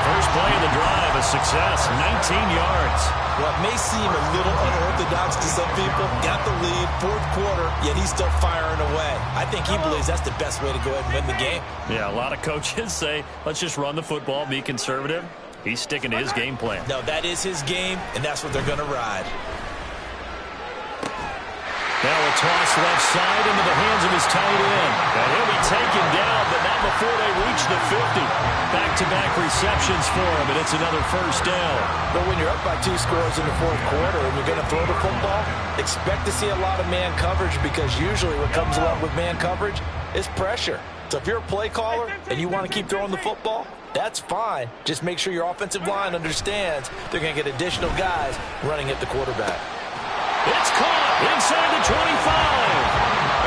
First play of the drive, a success, 19 yards. Well, it may seem a little unorthodox to some people. Got the lead, 4th quarter, yet he's still firing away. I think he believes that's the best way to go ahead and win the game. Yeah, a lot of coaches say, let's just run the football, be conservative. He's sticking to his game plan. No, that is his game, and that's what they're going to ride. Now a toss left side into the hands of his tight end. And he'll be taken down, but not before they reach the 50. Back-to-back receptions for him, and it's another first down. But when you're up by 2 scores in the 4th quarter and you're going to throw the football, expect to see a lot of man coverage because usually what comes along with man coverage is pressure. So if you're a play caller and you want to keep throwing the football, that's fine. Just make sure your offensive line understands they're going to get additional guys running at the quarterback. It's caught inside the 25.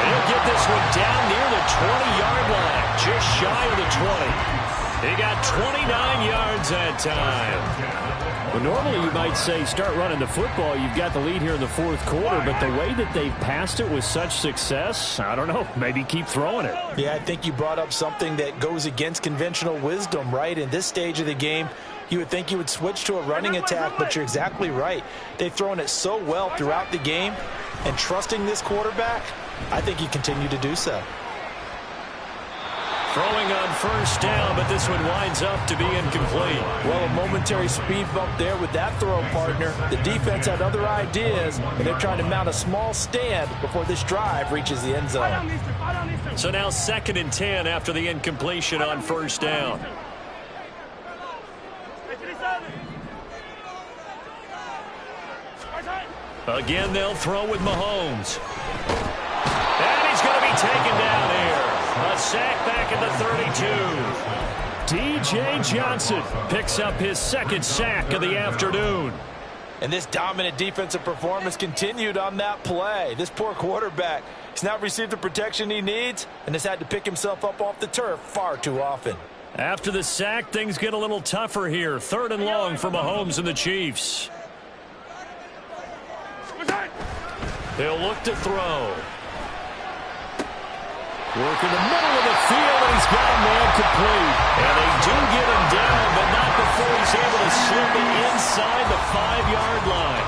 And he'll get this one down near the 20-yard line, just shy of the 20. He got 29 yards that time. Well, normally you might say start running the football. You've got the lead here in the fourth quarter, but the way that they've passed it with such success, I don't know, maybe keep throwing it. Yeah, I think you brought up something that goes against conventional wisdom, right? In this stage of the game, you would think you would switch to a running attack, but you're exactly right. They've thrown it so well throughout the game, and trusting this quarterback, I think you continue to do so. Throwing on first down, but this one winds up to be incomplete. Well, a momentary speed bump there with that throw, partner. The defense had other ideas, and they're trying to mount a small stand before this drive reaches the end zone. So now 2nd and 10 after the incompletion on first down. Again, they'll throw with Mahomes. And he's going to be taken down here. A sack back at the 32. D.J. Johnson picks up his 2nd sack of the afternoon. And this dominant defensive performance continued on that play. This poor quarterback, he's not received the protection he needs and has had to pick himself up off the turf far too often. After the sack, things get a little tougher here. 3rd and long for Mahomes and the Chiefs. They'll look to throw. Work in the middle of the field, and he's got a man complete. And they do get him down, but not before he's able to slip it inside the 5-yard line.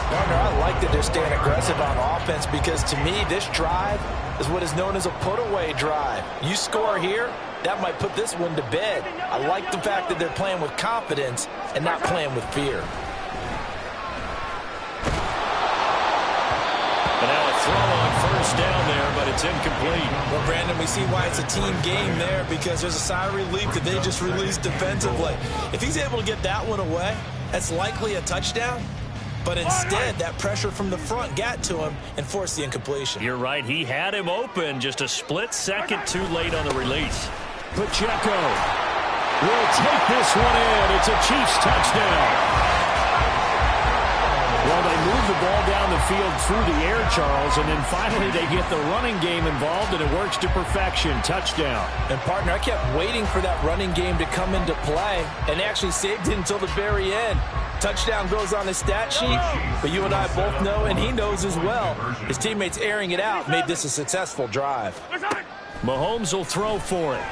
Partner, I like that they're staying aggressive on offense because, to me, this drive is what is known as a put-away drive. You score here, that might put this one to bed. I like the fact that they're playing with confidence and not playing with fear. And now a throw on first down there, but it's incomplete. Well, Brandon, we see why it's a team game there because there's a sigh of relief that they just released defensively. If he's able to get that one away, that's likely a touchdown. But instead, that pressure from the front got to him and forced the incompletion. You're right. He had him open. Just a split second too late on the release. Pacheco will take this one in. It's a Chiefs touchdown. Well, they move the ball down the field through the air, Charles, and then finally they get the running game involved, and it works to perfection. Touchdown. And, partner, I kept waiting for that running game to come into play, and they actually saved it until the very end. Touchdown goes on his stat sheet, but you and I both know, and he knows as well, his teammates airing it out made this a successful drive. Mahomes will throw for it.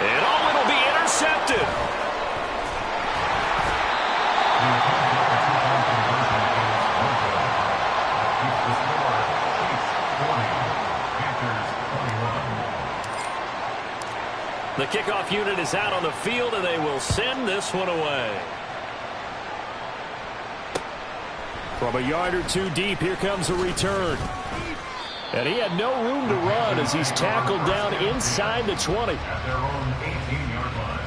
And it'll be intercepted. The kickoff unit is out on the field, and they will send this one away. From a yard or two deep, here comes a return. And he had no room to run as he's tackled down inside the 20. At their own 18-yard line.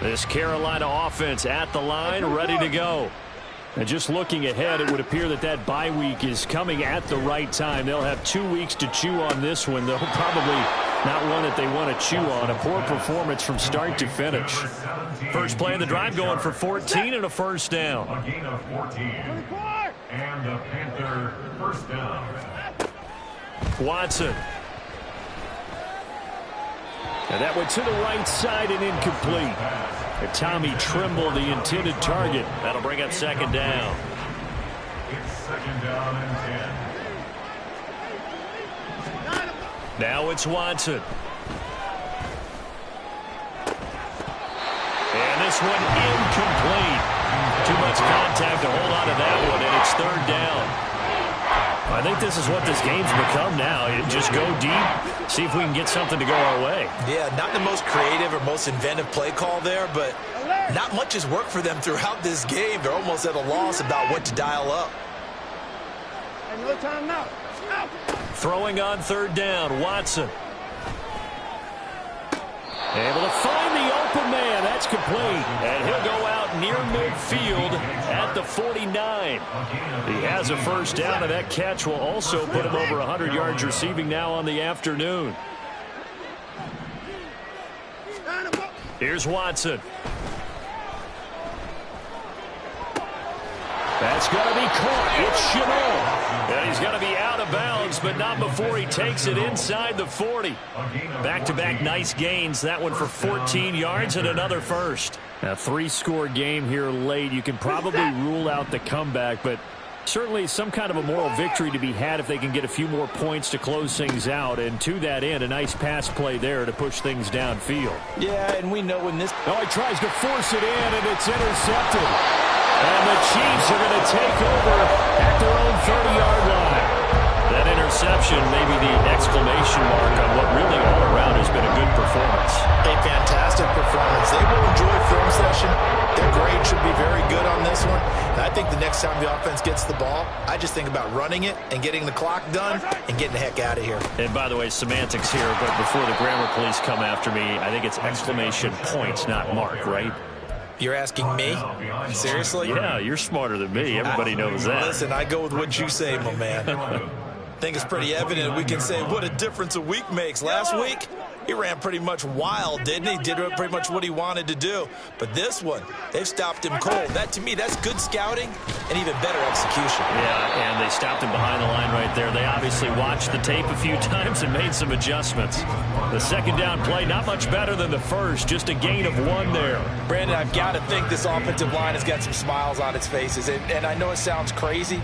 This Carolina offense at the line, ready to go. And just looking ahead, it would appear that that bye week is coming at the right time. They'll have 2 weeks to chew on this one. They'll probably not one that they want to chew on. A poor performance from start to finish. First play of the drive going for 14 and a first down. A gain of 14. And the Panther first down. Watson. And that went to the right side and incomplete. And Tommy Trimble, the intended target. That'll bring up 2nd down. It's 2nd down and 10. Now it's Watson. And this one incomplete. Too much contact to hold on to that one, and it's 3rd down. I think this is what this game's become now. Just go deep, see if we can get something to go our way. Yeah, not the most creative or most inventive play call there, but not much has worked for them throughout this game. They're almost at a loss about what to dial up. And no time now. Throwing on 3rd down, Watson. Able to find the open man. That's complete. And he'll go out near midfield at the 49. He has a first down, and that catch will also put him over 100 yards receiving now on the afternoon. Here's Watson. That's going to be caught. It's Chenault. And he's going to be out of bounds, but not before he takes it inside the 40. Back-to-back nice gains. That one for 14 yards and another first. A 3-score game here late. You can probably rule out the comeback, but certainly some kind of a moral victory to be had if they can get a few more points to close things out. And to that end, a nice pass play there to push things downfield. Yeah, and we know when this... Oh, he tries to force it in, and it's intercepted. And the Chiefs are going to take over at their own 30-yard line. That interception may be the exclamation mark on what really all around has been a good performance. A fantastic performance. They will enjoy film session. Their grade should be very good on this one. And I think the next time the offense gets the ball, I just think about running it and getting the clock done and getting the heck out of here. And by the way, semantics here, but before the grammar police come after me, I think it's exclamation points, not mark, right? You're asking me? Seriously? Yeah, you're smarter than me. Everybody knows that. Listen, I go with what you say, my man. I think it's pretty evident we can say what a difference a week makes. Last week, he ran pretty much wild, didn't he? Did pretty much what he wanted to do. But this one, they've stopped him cold. That, to me, that's good scouting and even better execution. Yeah, and they stopped him behind the line right there. They obviously watched the tape a few times and made some adjustments. The second down play, not much better than the first, just a gain of 1 there. Brandon, I've got to think this offensive line has got some smiles on its faces. And I know it sounds crazy,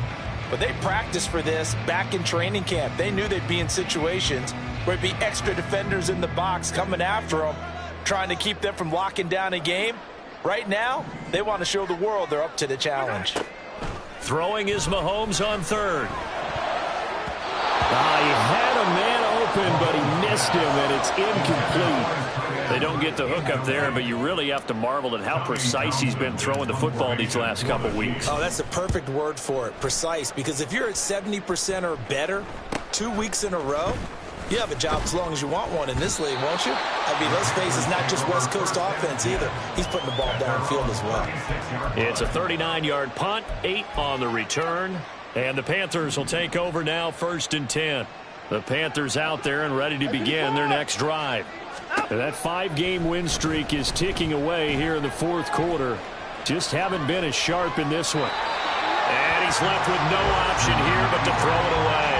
but they practiced for this back in training camp. They knew they'd be in situations where it'd be extra defenders in the box coming after them, trying to keep them from locking down a game. Right now, they want to show the world they're up to the challenge. Throwing is Mahomes on third. He had a man open, but he missed him, and it's incomplete. They don't get the hook up there, but you really have to marvel at how precise he's been throwing the football these last couple weeks. Oh, that's the perfect word for it, precise, because if you're at 70% or better 2 weeks in a row, you have a job as long as you want one in this league, won't you? I mean, let's face it, it's not just West Coast offense either. He's putting the ball downfield as well. It's a 39-yard punt, 8 on the return, and the Panthers will take over now, 1st and 10. The Panthers out there and ready to begin their next drive. And that 5-game win streak is ticking away here in the 4th quarter. Just haven't been as sharp in this one. And he's left with no option here but to throw it away.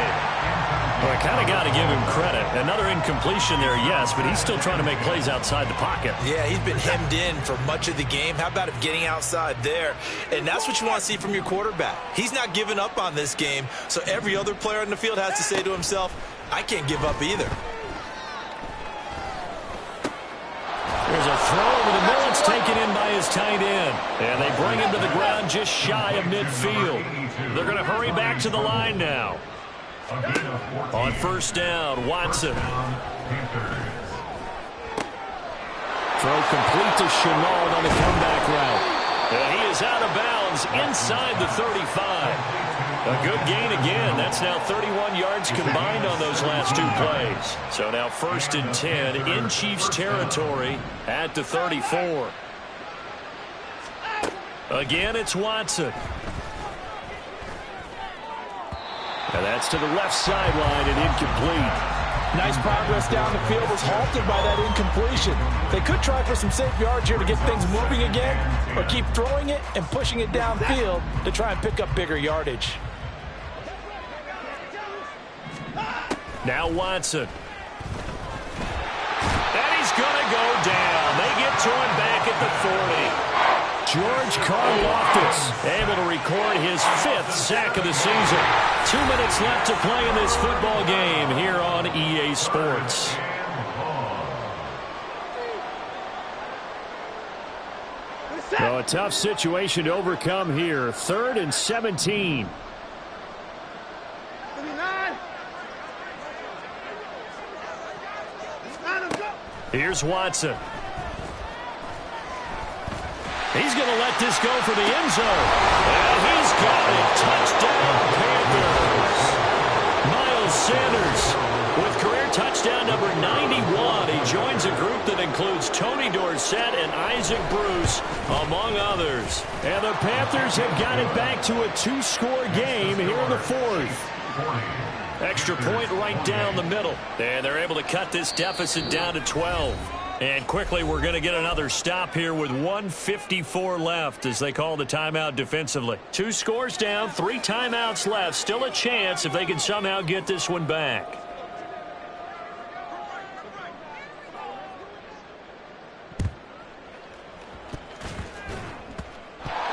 Well, I kind of got to give him credit. Another incompletion there, yes, but he's still trying to make plays outside the pocket. Yeah, he's been hemmed in for much of the game. How about him getting outside there? And that's what you want to see from your quarterback. He's not giving up on this game, so every other player on the field has to say to himself, I can't give up either. There's a throw over the middle. It's taken in by his tight end. And they bring him to the ground just shy of midfield. They're going to hurry back to the line now. On 1st down, Watson. Throw complete to Chenault on the comeback route. And he is out of bounds inside the 35. A good gain again. That's now 31 yards combined on those last 2 plays. So now 1st and 10 in Chiefs territory at the 34. Again, it's Watson. And that's to the left sideline and incomplete. Nice progress down the field was halted by that incompletion. They could try for some safe yards here to get things moving again, or keep throwing it and pushing it downfield to try and pick up bigger yardage. Now Watson. And he's going to go down. They get to him back at the 40. George Karlaftis able to record his 5th sack of the season. 2 minutes left to play in this football game here on EA Sports. So a tough situation to overcome here. 3rd and 17. Here's Watson. He's going to let this go for the end zone. And he's got it. Touchdown, Panthers. Miles Sanders with career touchdown number 91. He joins a group that includes Tony Dorsett and Isaac Bruce, among others. And the Panthers have got it back to a 2-score game here in the 4th. Extra point right down the middle. And they're able to cut this deficit down to 12. And quickly, we're going to get another stop here with 1:54 left as they call the timeout defensively. 2 scores down, 3 timeouts left. Still a chance if they can somehow get this one back.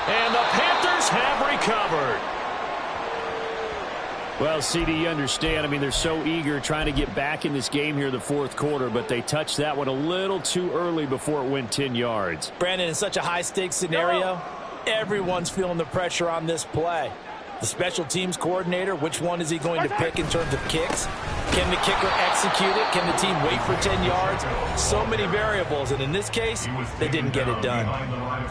And the Panthers have recovered. Well, CD, you understand. I mean, they're so eager trying to get back in this game here in the fourth quarter, but they touched that one a little too early before it went 10 yards. Brandon, in such a high-stakes scenario, everyone's feeling the pressure on this play. The special teams coordinator, which one is he going to pick in terms of kicks? Can the kicker execute it? Can the team wait for 10 yards? So many variables, and in this case, they didn't get it done.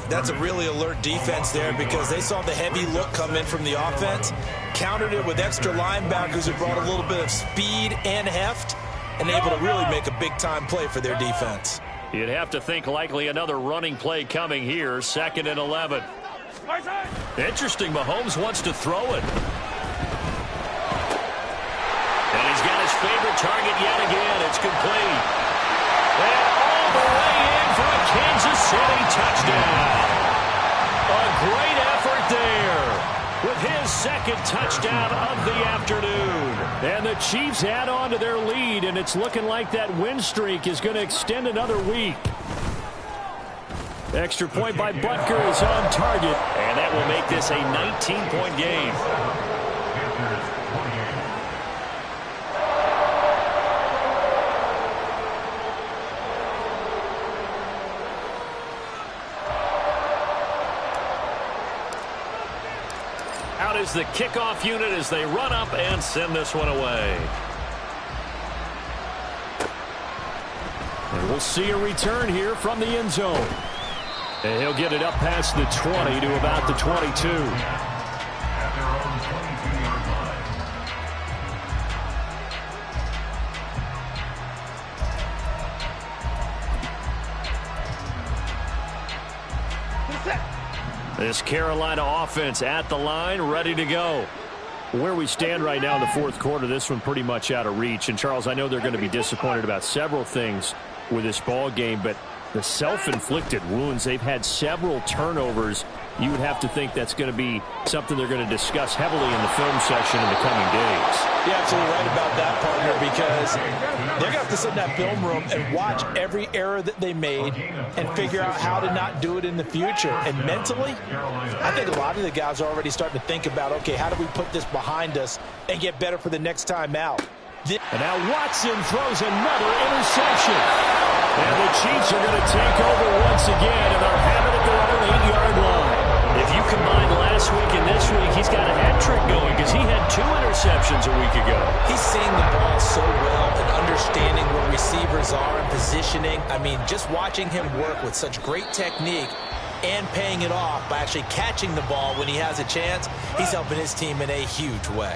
That's a really alert defense there because they saw the heavy look come in from the offense, countered it with extra linebackers who brought a little bit of speed and heft, and able to really make a big-time play for their defense. You'd have to think likely another running play coming here, 2nd and 11. Interesting, Mahomes wants to throw it. And he's got his favorite target yet again. It's complete. And all the way in for a Kansas City touchdown. A great effort there with his 2nd touchdown of the afternoon. And the Chiefs add on to their lead, and it's looking like that win streak is going to extend another week. Extra point by Butker is on target. And that will make this a 19-point game. Out is the kickoff unit as they run up and send this one away. And we'll see a return here from the end zone. And he'll get it up past the 20 to about the 22. At their own 22-yard line. This Carolina offense at the line, ready to go. Where we stand right now in the fourth quarter, this one pretty much out of reach. And, Charles, I know they're going to be disappointed about several things with this ball game, but the self-inflicted wounds, they've had several turnovers. You would have to think that's going to be something they're going to discuss heavily in the film section in the coming days. You're absolutely right about that, partner, because they're going to have to sit in that film room and watch every error that they made and figure out how to not do it in the future. And mentally, I think a lot of the guys are already starting to think about, okay, how do we put this behind us and get better for the next time out? And now Watson throws another interception. And the Chiefs are going to take over once again, and they'll have it at their own 8-yard line. If you combine last week and this week, he's got a hat trick going because he had 2 interceptions a week ago. He's seeing the ball so well and understanding where receivers are and positioning. I mean, just watching him work with such great technique and paying it off by actually catching the ball when he has a chance, he's helping his team in a huge way.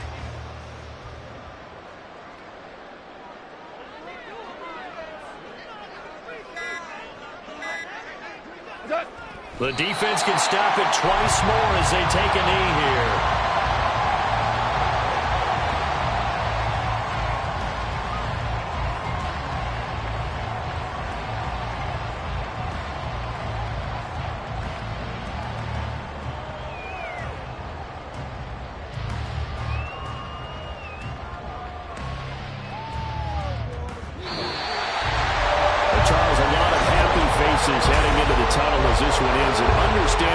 The defense can stop it twice more as they take a knee here. Heading into the tunnel as this one ends, and understand